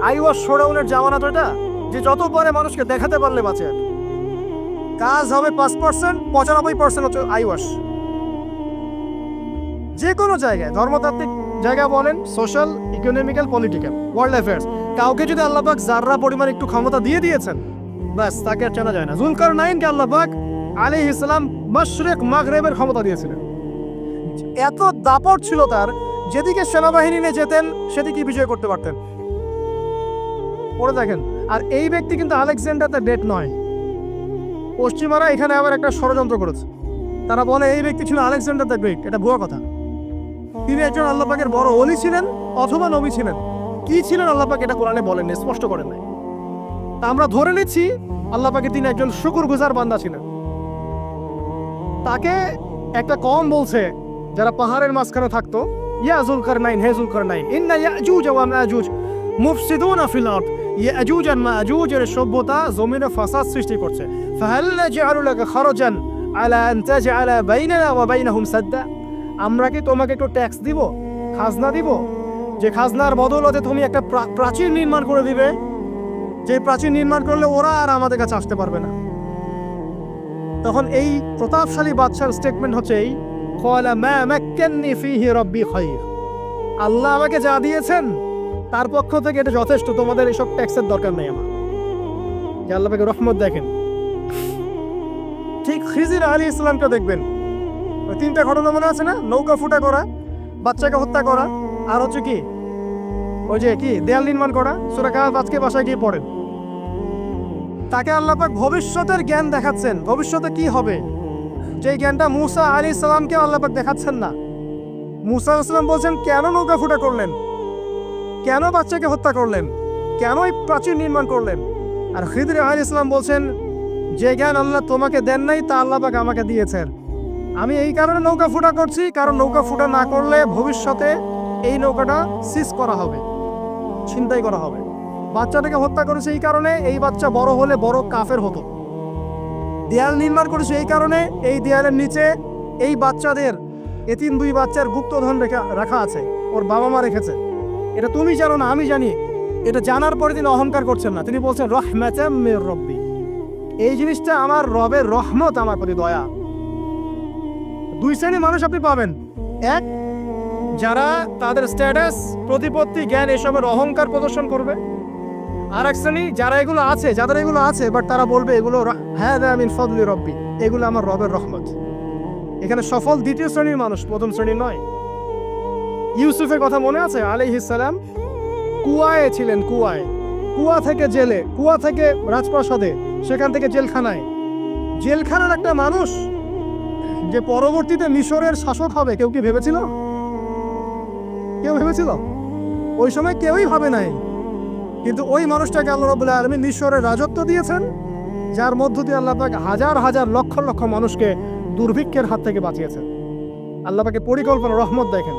আইওয়াস শোডাউনের জামানা তো এটা, যে যত পারে মানুষকে দেখাতে পারলে বাঁচে। কাজ হবে 5%, 95% হচ্ছে আইওয়াস। যে কোনো জায়গায়, ধর্মতাত্ত্বিক জায়গা বলেন, social, economical, political, world affairs, কাউকে যদি আল্লাহ পাক যাররা পরিমাণ একটু ক্ষমতা দিয়ে দিয়েছেন, ব্যাস তাকে আর চেনা যায় না। যুলকারনাইনকে আল্লাহ পাক আলাইহিস সালাম মাশরিক মাগরিবের ক্ষমতা দিয়েছিলেন। এত দাপট ছিল তার, যেদিকে সেনাবাহিনী নিয়ে যেতেন সেদিকে বিজয় করতে পারতেন। পড়ে দেখেন। আর এই ব্যক্তি কিন্তু আলেকজান্ডার দ্য গ্রেট নয়। পশ্চিমারা এখানে আবার একটা ষড়যন্ত্র করেছে। তারা বলে এই ব্যক্তি ছিল আলেকজান্ডার দ্য গ্রেট। এটা ভুয়া কথা। তিনি একজন আল্লাহ পাকের বড় ওলি ছিলেন অথবা নবী ছিলেন। কি ছিলেন আল্লাহ পাক এটা কোরআনে বলেননি, স্পষ্ট করেন নাই। তা আমরা ধরে নিচ্ছি আল্লাহ পাকের তিনি একজন শুকরগুজার বান্দা ছিলেন। তাকে একটা কওম বলছে যারা পাহাড়ের মাঝখানে থাকতো, ইয়া যুলকারনাইন, হে যুলকারনাইন, ইন্না ইয়াজুজ ওয়া মাজুজ মুফসিদুনা ফিল আরদ। ইয়াজুজ আর মাজুজের সভ্যতা জমিনে ফাসাদ সৃষ্টি করছে। ফাহাল নাজআলু লাকা খারাজান আলা আন তাজআলা বাইনানা ওয়া বাইনাহুম সাদ্দা। আমরা কি তোমাকে একটু ট্যাক্স দিব, খাজনা দিব, যে খাজনার বদৌলতে তুমি একটা প্রাচীর নির্মাণ করে দিবে, যে প্রাচীর নির্মাণ করলে ওরা আর আমাদের কাছে আসতে পারবে না। তখন এই প্রতাপশালী বাদশার স্টেটমেন্ট হচ্ছে এই, ক্বালা মা মাক্কান্নি ফীহি রাব্বি খায়র। আল্লাহ আমাকে যা দিয়েছেন তার পক্ষ থেকে এটা যথেষ্ট, তোমাদের এইসব ট্যাক্সের দরকার নেই আমার। যে আল্লাহ পাকের রহমত দেখেন। ঠিক খিজির আলাইহিস সালামকে দেখবেন, ওই 3টা ঘটনা মনে আছে না? নৌকা ফুটা করা, বাচ্চাকে হত্যা করা, আর হচ্ছে কি ওই যে কি দেয়াল নির্মাণ করা। সূরা কাহফ আজকে বাসায় গিয়ে পড়েন। তাকে আল্লাহ পাক ভবিষ্যতের জ্ঞান দেখাচ্ছেন, ভবিষ্যতে কি হবে, যে জ্ঞানটা মূসা আলাইহিস সালামকে আল্লাহ পাক দেখাচ্ছেন না। মূসা আলাইহিস সালাম বলছেন কেন নৌকা ফুটা করলেন, কেন বাচ্চাকে হত্যা করলেন, কেন এই প্রাচীর নির্মাণ করলেন। আর খিদর আলাইহিস সালাম বলছেন যে জ্ঞান আল্লাহ তোমাকে দেন নাই তা আল্লাহ পাক আমাকে দিয়েছেন। আমি এই কারণে নৌকা ফুটা করছি, কারণ নৌকা ফুটা না করলে ভবিষ্যতে এই নৌকাটা সিজ করা হবে, ছিনতাই করা হবে। বাচ্চাটাকে হত্যা করেছে এই কারণে, এই বাচ্চা বড় হলে বড় কাফের হতো। দেয়াল নির্মাণ করেছে এই কারণে, এই দেয়ালের নিচে এই বাচ্চাদের, এতিম 2 বাচ্চার গুপ্তধন রাখা আছে, ওর বাবা মা রেখেছে। এটা তুমি জানো না, আমি জানি। এটা জানার পরে তিনি অহংকার করছেন না, তিনি বলছেন রাহমাতাম মির রাব্বি, এই জিনিসটা আমার রবের রহমত, আমার প্রতি দয়া। 2 শ্রেণীর মানুষ আপনি পাবেন। এক, যারা তাদের স্ট্যাটাস, প্রতিপত্তি, জ্ঞান এসবের অহংকার প্রদর্শন করবে। আর এক শ্রেণী যারা এগুলো আছে, যাদের এগুলো আছে বাট তারা বলবে এগুলো হাযা মিন ফাদলি রাব্বি, এগুলো আমার রবের রহমত। এখানে সফল 2য় শ্রেণীর মানুষ, 1ম শ্রেণীর নয়। ইউসুফের কথা মনে আছে? আলাইহিস সালাম কুয়ায় ছিলেন, কুয়া থেকে জেলে, কুয়া থেকে রাজপ্রাসাদে, সেখান থেকে জেলখানায়। জেলখানার একটা মানুষ যে পরবর্তীতে মিশরের শাসক হবে কেউ কি ভেবেছিল? কেউ ভেবেছিল? ওই সময় কেউই ভাবে নাই। কিন্তু ওই মানুষটাকে আল্লাহ রাব্বুল আলামিন মিশরের রাজত্ব দিয়েছেন, যার মধ্য দিয়ে আল্লাহ পাক হাজার হাজার লক্ষ লক্ষ মানুষকে দুর্ভিক্ষের হাত থেকে বাঁচিয়েছেন। আল্লাহ পাকের পরিকল্পনা, রহমত দেখেন।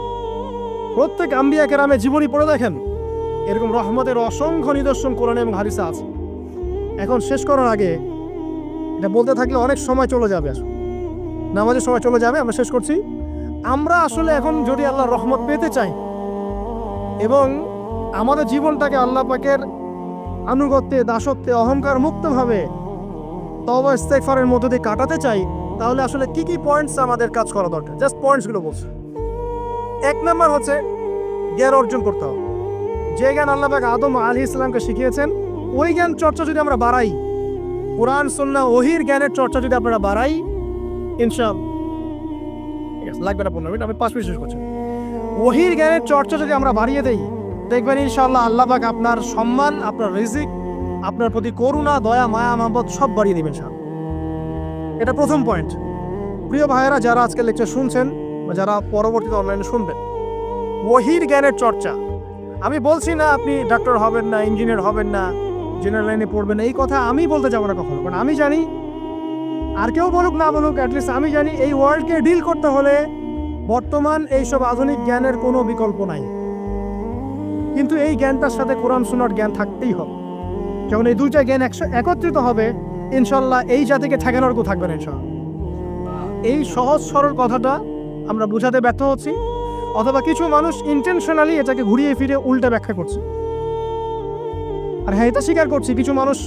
প্রত্যেক আম্বিয়া কেরামের জীবনী পড়ে দেখেন, এরকম রহমতের অসংখ্য নিদর্শন কোরআনে এবং হাদিসে আছে। এখন শেষ করার আগে এটা বলতে থাকলে অনেক সময় চলে যাবে, নামাজের সময় চলে যাবে, আমরা শেষ করছি। আমরা আসলে এখন যদি আল্লাহর রহমত পেতে চাই এবং আমাদের জীবনটাকে আল্লাহ পাকের আনুগত্যে, দাসত্বে, অহংকার মুক্তভাবে তওবা ইস্তেগফারের মধ্য দিয়ে কাটাতে চাই, তাহলে আসলে কি কি পয়েন্টস আমাদের কাজ করা দরকার? জাস্ট পয়েন্টসগুলো বলছি। 1 নম্বর হচ্ছে জ্ঞান অর্জন করতে হবে। যে জ্ঞান আল্লাহ পাক আদম আলাইহিস সালামকে শিখিয়েছেন, ওই জ্ঞান চর্চা যদি আমরা বাড়াই, কোরআন সুন্নাহ ওহীর জ্ঞানের চর্চা যদি আমরা বাড়াই, ইনশাআল্লাহ ঠিক আছে, লাগবে না 15 মিনিট, আমি 5 মিনিট শেষ করছি। ওহীর জ্ঞানের চর্চা যদি আমরা বাড়িয়ে দেই, দেখবেন ইনশাআল্লাহ আল্লাহ পাক আপনার সম্মান, আপনার রিজিক, আপনার প্রতি করুণা, দয়া, মায়া, মহব্বত সব বাড়িয়ে দিবেন ইনশাআল্লাহ। এটা প্রথম পয়েন্ট। প্রিয় ভাইয়েরা, যারা আজকে লেকচার শুনছেন বা যারা পরবর্তীতে অনলাইনে শুনবেন, ওহীর জ্ঞানের চর্চা। আমি বলছি না আপনি ডাক্তার হবেন না, ইঞ্জিনিয়ার হবেন না, জেনারেল লাইনে পড়বেন না, এই কথা আমি বলতে যাবো না কখনো। কারণ আমি জানি, আর কেউ বলুক না বলুক, অ্যাটলিস্ট আমি জানি এই ওয়ার্ল্ডকে ডিল করতে হলে বর্তমান এইসব আধুনিক জ্ঞানের কোনো বিকল্প নাই। কিন্তু এই জ্ঞানটার সাথে কোরআন সুন্নাহর জ্ঞান থাকতেই হবে। যখন এই দুইটা জ্ঞান একত্রিত হবে, ইনশাল্লাহ এই জাতিকে ঠেকানোর কেউ থাকবে না ইনশাল্লাহ। এই সহজ সরল কথাটা আমরা বোঝাতে ব্যর্থ হচ্ছি, অথবা কিছু মানুষ ইন্টেনশনালি এটাকে ঘুরিয়ে ফিরে উল্টা ব্যাখ্যা করছে। আর হ্যাঁ, এটা স্বীকার করছি, কিছু মানুষ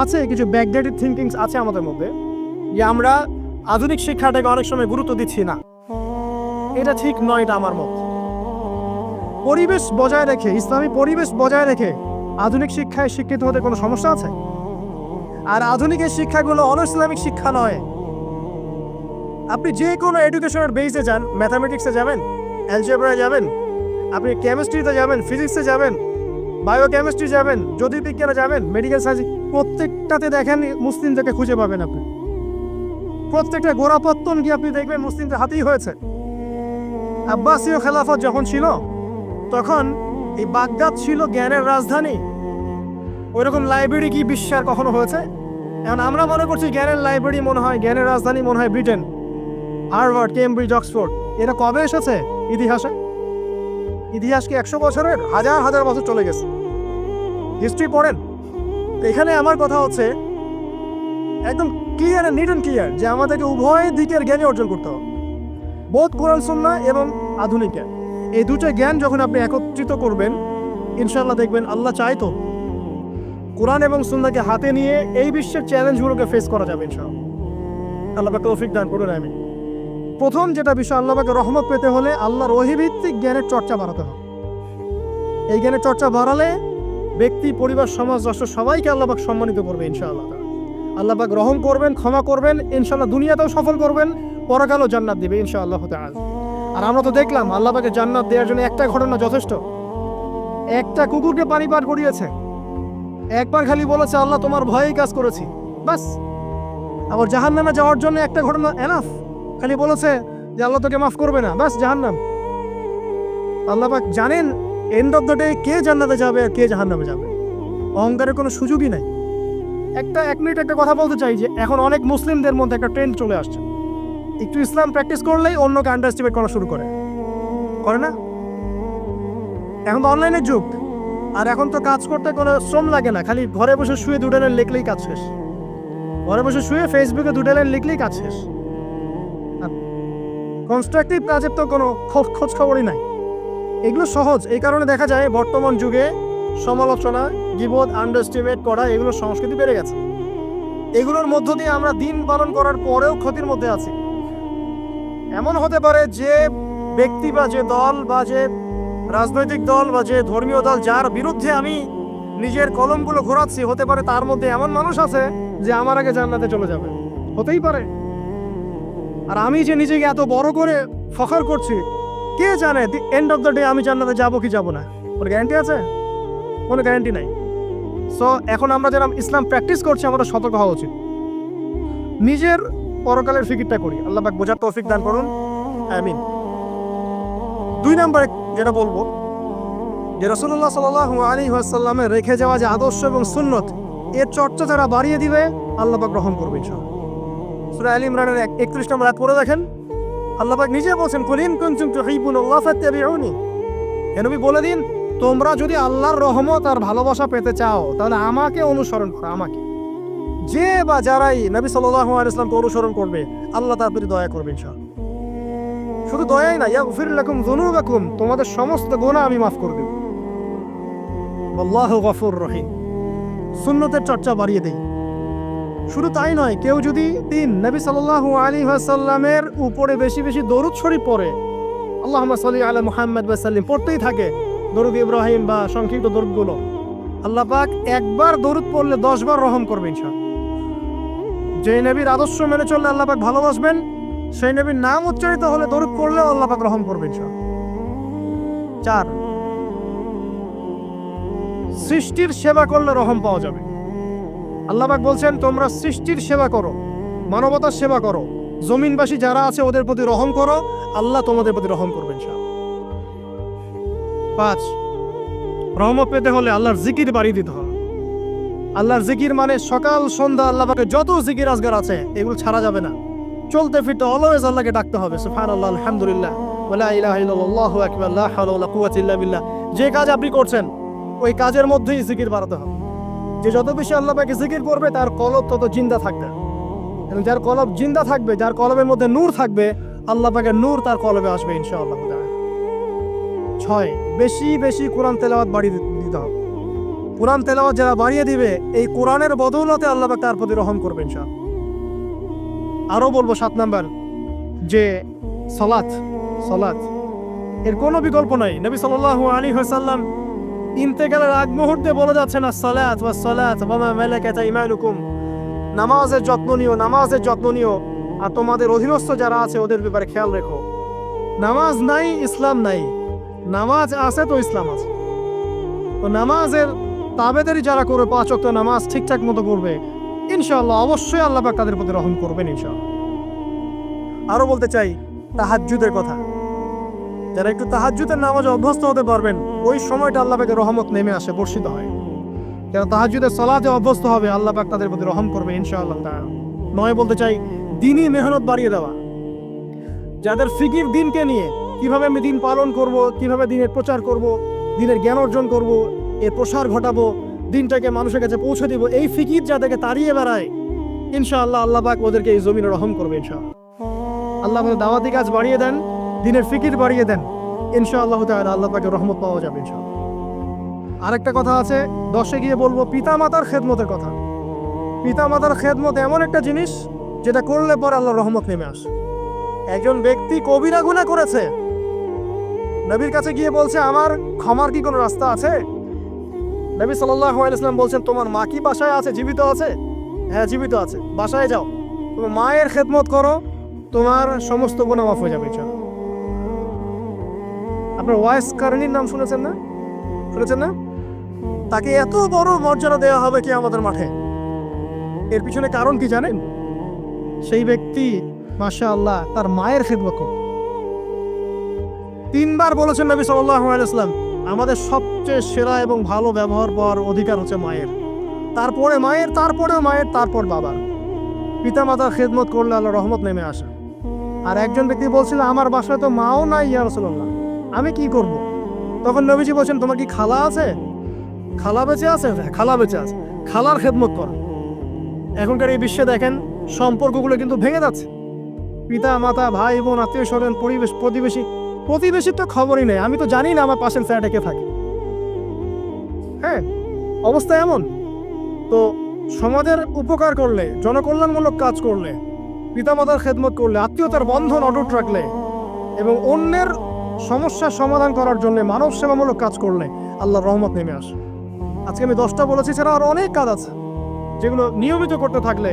আছে, কিছু ব্যাকডেটেড থিঙ্কিংস আছে আমাদের মধ্যে, যে আমরা আধুনিক শিক্ষাটাকে অনেক সময় গুরুত্ব দিচ্ছি না। এটা ঠিক নয়, এটা আমার মত। পরিবেশ বজায় রেখে, ইসলামী পরিবেশ বজায় রেখে আধুনিক শিক্ষায় শিক্ষিত হতে কোনো সমস্যা আছে? আর আধুনিক এই শিক্ষাগুলো অনইসলামিক শিক্ষা নয়। আপনি যে কোনো এডুকেশনের বেসে যান, ম্যাথামেটিক্সে যাবেন, অ্যালজেব্রায় যাবেন, আপনি কেমিস্ট্রিতে যাবেন, ফিজিক্সে যাবেন, বায়োকেমিস্ট্রি যাবেন, জ্যোতির্বিজ্ঞানে যাবেন, মেডিকেল সায়েন্স, প্রত্যেকটাতে দেখেন মুসলিমদেরকে খুঁজে পাবেন আপনি। প্রত্যেকটা গোড়াপত্তন গিয়ে আপনি দেখবেন মুসলিমদের হাতেই হয়েছে। আব্বাসীয় খেলাফত যখন ছিল, তখন এই বাগদাদ ছিল জ্ঞানের রাজধানী। ওইরকম লাইব্রেরি কি বিশ্বের কখনো হয়েছে? এখন আমরা মনে করছি জ্ঞানের লাইব্রেরি মনে হয়, জ্ঞানের রাজধানী মনে হয় ব্রিটেন, হার্ভার্ড, কেমব্রিজ, অক্সফোর্ড। এটা কবে এসেছে ইতিহাসে? ইতিহাস কি 100 বছরের? হাজার হাজার বছর চলে গেছে। হিস্ট্রি পড়েন। এখানে আমার কথা হচ্ছে একদম ক্লিয়ার, নিট অ্যান্ড ক্লিয়ার, যে আমাদেরকে উভয় দিকের জ্ঞানই অর্জন করতে হবে, বোধ কোরআন সুন্নাহ এবং আধুনিক জ্ঞান। এই দুটো জ্ঞান যখন আপনি একত্রিত করবেন, ইনশাআল্লাহ দেখবেন আল্লাহ চাইতো কোরআন এবং সুন্নাহকে হাতে নিয়ে এই বিশ্বের চ্যালেঞ্জগুলোকে ফেস করা যাবে ইনশাআল্লাহ। আল্লাহ পাক তৌফিক দান করুন, আমিন। প্রথম যেটা বিষয়, আল্লাহ পাকের রহমত পেতে হলে আল্লাহর ওহীভিত্তিক জ্ঞানের চর্চা বাড়াতে হবে। এই জ্ঞানের চর্চা বাড়ালে ব্যক্তি, পরিবার, সমাজ, রাষ্ট্র সবাইকে আল্লাহ পাক সম্মানিত করবে ইনশাআল্লাহ। আল্লাহ পাক রহম করবেন, ক্ষমা করবেন, ইনশাআল্লাহ দুনিয়াতেও সফল করবেন, পরকালও জান্নাত দিবে ইনশাআল্লাহ তাআলা। আর আমরা তো দেখলাম আল্লাহ পাকে জান্নাত দেওয়ার জন্য একটা ঘটনা যথেষ্ট। একটা কুকুরকে পানি পার করিয়েছে, একবার খালি বলেছে আল্লাহ তোমার ভয়েই কাজ করেছি, বাস। আবার জাহান্নামে যাওয়ার জন্য একটা ঘটনা এনাফ, খালি বলেছে যে আল্লাহ তোকে মাফ করবে না, বাস জাহান্নাম। আল্লাহ পাক জানেন এন্ড অফ দ্য ডে কে জান্নাতে যাবে আর কে জাহান্নামে যাবে। অহংকারের কোনো সুযোগই নাই। এক মিনিট একটা কথা বলতে চাই, যে এখন অনেক মুসলিমদের মধ্যে একটা ট্রেন্ড চলে আসছে, একটু ইসলাম প্র্যাকটিস করলেই অন্যকে আন্ডারএস্টিমেট করা শুরু করে না? এখন তো অনলাইনের যুগ, আর এখন তো কাজ করতে কোনো শ্রম লাগে না, খালি ঘরে বসে শুয়ে 2 লাইন লিখলেই কাজ শেষ। ঘরে বসে শুয়ে ফেসবুকে 2 লাইন লিখলেই কাজ শেষ। কনস্ট্রাকটিভ কাজের তো কোনো খোঁজ খবরই নাই। এগুলো সহজ, এই কারণে দেখা যায় বর্তমান যুগে সমালোচনা, গীবত, আন্ডারএস্টিমেট করা, এগুলোর সংস্কৃতি বেড়ে গেছে। এগুলোর মধ্য দিয়ে আমরা দিন পালন করার পরেও ক্ষতির মধ্যে আছি। এমন হতে পারে যে ব্যক্তি বা যে দল বা যে রাজনৈতিক দল বা যে ধর্মীয় দল যার বিরুদ্ধে আমি নিজের কলমগুলো ঘোরাচ্ছি, হতে পারে তার মধ্যে এমন মানুষ আছে যে আমার আগে জান্নাতে চলে যাবে, হতেই পারে। আর আমি যে নিজেকে এত বড় করে ফখর করছি, কে জানে the end of the day আমি জান্নাতে যাবো কি যাবো না? কোনো গ্যারান্টি আছে? কোনো গ্যারান্টি নাই। সো এখন আমরা যারা ইসলাম প্র্যাকটিস করছি, আমাদের সতর্ক হওয়া উচিত। নিজের পরকালের ফিকিরটা করি। আল্লাহ পাক বোঝার তৌফিক দান করুন, আমিন। 2 নম্বরে যেটা বলবো যে রাসূলুল্লাহ সাল্লাল্লাহু আলাইহি ওয়াসাল্লামের রেখে যাওয়া যে আদর্শ এবং সুন্নত, এর চর্চা যারা বাড়িয়ে দিবে আল্লাহ পাক রহম করবে ইনশাআল্লাহ। সূরা আলে ইমরানের 31 নম্বর আয়াত পড়ে দেখেন, আল্লাহ পাক নিজে বলেন, কুল ইন কুনতুম তুহিব্বুনাল্লাহ ফাত্তাবিউনি। হে নবী বলে দিন, তোমরা যদি আল্লাহর রহমত আর ভালোবাসা পেতে চাও তাহলে আমাকে অনুসরণ করো। আমাকে, যে বা যারাই নবী সাল্লাল্লাহু আলাইহি ওয়াসাল্লামকে অনুসরণ করবে আল্লাহ তার প্রতি দয়া করবে ইনশাআল্লাহ। শুধু দয়াই না, ইয়াগফির লাকুম যুনুবাকুম, তোমাদের সমস্ত গুনাহ আমি মাফ করে দেব। আল্লাহু গফুর রহিম। সুন্নতের চর্চা বাড়িয়ে দেই। শুধু তাই নয়, কেউ যদি নবী সাল্লাল্লাহু আলাইহি ওয়াসাল্লামের উপরে বেশি বেশি দরুদ শরীফ পড়ে, আল্লাহুম্মা সাল্লি আলা মুহাম্মাদ ওয়া সাল্লিম পড়তেই থাকে, দরুদ ইব্রাহিম বা সংক্ষিপ্ত দরুদগুলো, আল্লাহ পাক একবার দরুদ পড়লে 10 বার রহম করবে ইনশাআল্লাহ। যে নবীর আদর্শ মেনে চললে আল্লাহ পাক ভালোবাসবেন, সেই নবীর নাম উচ্চারিত হলে দরুদ পড়লেও আল্লাহ পাক রহম করবে ইনশাআল্লাহ। 4, সৃষ্টির সেবা করলে রহম পাওয়া যাবে। আল্লাহ পাক বলছেন, তোমরা সৃষ্টির সেবা করো, মানবতার সেবা করো, জমিনবাসী যারা আছে ওদের প্রতি রহম করো, আল্লাহ তোমাদের প্রতি রহম করবেন ইনশাআল্লাহ। 5, রহমত পেতে হলে আল্লাহর জিকির বাড়িয়ে দিতে হবে। আল্লাহর জিকির মানে সকাল সন্ধ্যা আল্লাহ পাকের যত জিকির আজগার আছে এগুলো ছাড়া যাবে না। চলতে ফিরতে অলওয়েজ আল্লাহকে ডাকতে হবে, সুবহানাল্লাহ, আলহামদুলিল্লাহ, ওয়ালা ইলাহা ইল্লাল্লাহ, আল্লাহু আকবার, লা হাওলা ওয়ালা কুওয়াতা ইল্লা বিল্লাহ। যে কাজ আপনি করছেন ওই কাজের মধ্যেই জিকির বাড়াতে হবে। যে যত বেশি আল্লাহ পাকে জিকির করবে তার কলব তত জিন্দা থাকবে, এবং যার কলব জিন্দা থাকবে, যার কলবের মধ্যে নূর থাকবে, আল্লাহ পাকের নূর তার কলবে আসবে ইনশাআল্লাহ। 6, বেশি বেশি কোরআন তেলাওয়াত বাড়িয়ে দিতে হবে। কোরআন তেলাওয়াত যারা বাড়িয়ে দিবে, এই কোরআনের বদৌলতে আল্লাহ পাক তার প্রতি রহম করবে ইনশাআল্লাহ। আরো বলবো 7 নাম্বার যে সালাত এর কোনো বিকল্প নাই। নবী সাল্লাল্লাহু আলাইহি ওয়াসাল্লাম ইন্তেকালের আগ মুহূর্তে বলে যাচ্ছেন, আসসালাত ওয়াস সালাত ওয়া মা মালাকাত আইমানুকুম, নামাজের যত্ন নিও আর তোমাদের অধীনস্থ যারা আছে ওদের ব্যাপারে খেয়াল রেখো। নামাজ নাই ইসলাম নাই, নামাজ আছে তো ইসলাম আছে। তো নামাজের তাবেদারি যারা করবে, 5 ওয়াক্ত নামাজ ঠিকঠাক মতো করবে, ইনশাআল্লাহ অবশ্যই আল্লাহ পাক তাদের প্রতি রহম করবেন ইনশাআল্লাহ। আরো বলতে চাই তাহাজ্জুদের কথা। যারা একটু তাহাজ্জুদের নামাজে অভ্যস্ত হতে পারবেন, ওই সময়টা আল্লাহ পাকের রহমত নেমে আসে, বর্ষিত হয়। যারা তাহাজ্জুদের সালাতে অভ্যস্ত হবে আল্লাহ পাক তাদের প্রতি রহম করবে ইনশাআল্লাহ। 9 বলতে চাই দ্বীনি মেহনত বাড়িয়ে দেওয়া। যাদের ফিকির দিনকে নিয়ে, কিভাবে আমি দিন পালন করব, কিভাবে দিনের প্রচার করব, দিনের জ্ঞান অর্জন করব, এর প্রসার ঘটাবো, দিনটাকে মানুষের কাছে পৌঁছে দিব, এই ফিকির যাদেরকে তাড়িয়ে বেড়ায়, ইনশাআল্লাহ আল্লাহ পাক ওদেরকে এই জমিনে রহম করবে ইনশাআল্লাহ। আল্লাহ আমাদের দাওয়াতি কাজ বাড়িয়ে দেন, দিনের ফিকির বাড়িয়ে দেন, ইনশাআল্লাহ তাআলা আল্লাহ পাকের রহমত পাওয়া যাবে ইনশাআল্লাহ। আরেকটা কথা আছে, 10-এ গিয়ে বলবো পিতামাতার খেদমতের কথা। পিতামাতার খেদমত এমন একটা জিনিস যেটা করলে পরে আল্লাহর রহমত নেমে আসে। একজন ব্যক্তি কবিরা গুনাহ করেছে, নবীর কাছে গিয়ে বলছে, আমার ক্ষমার কি কোনো রাস্তা আছে? নবী সাল্লাল্লাহু আলাইহি ওয়াসাল্লাম বলছেন, তোমার মা কি বাসায় আছে, জীবিত আছে? হ্যাঁ, জীবিত আছে। বাসায় যাও, তোমার মায়ের খেদমত করো, তোমার সমস্ত গুনাহ মাফ হয়ে যাবে ইনশাআল্লাহ। আপনার ওয়াইস কারণীর নাম শুনেছেন না? তাকে এত বড় মর্যাদা দেওয়া হবে কিয়ামতের মাঠে। এর পিছনে কারণ কি জানেন? সেই ব্যক্তি মাশাআল্লাহ তার মায়ের খেদমত করে। 3 বার বলেছেন নবী সাল্লাল্লাহু আলাইহি ওয়াসাল্লাম, আমাদের সবচেয়ে সেরা এবং ভালো ব্যবহার পাওয়ার অধিকার হচ্ছে মায়ের, তারপরে মায়ের, তারপরেও মায়ের, তারপর বাবার। পিতামাতার খেদমত করলে আল্লাহর রহমত নেমে আসে। আর একজন ব্যক্তি বলছিল, আমার বাসায় তো মাও নাই ইয়া রাসূলুল্লাহ, আমি কি করব? তখন নবীজি বলছেন, তোমার কি খালা আছে? খালা বেঁচে আছে? খালা বেঁচে আছে, খালার খেদমত কর। এখনকার এই বিশ্বে দেখেন সম্পর্কগুলো কিন্তু ভেঙে যাচ্ছে। পিতা মাতা, ভাই বোন, আত্মীয় স্বজন, প্রতিবেশীর তো খবরই নেই, আমি তো জানি না আমার পাশের সাইডে কে থাকে। হ্যাঁ, অবস্থা এমন। তো সমাজের উপকার করলে, জনকল্যাণমূলক কাজ করলে, পিতামাতার খেদমত করলে, আত্মীয়তার বন্ধন অটুট রাখলে এবং অন্যের সমস্যার সমাধান করার জন্য মানব সেবামূলক কাজ করলে আল্লাহর রহমত নেমে আসে। আজকে আমি 10টা বলেছি, ছাড়া আরো অনেক কাজ আছে যেগুলো নিয়মিত করতে থাকলে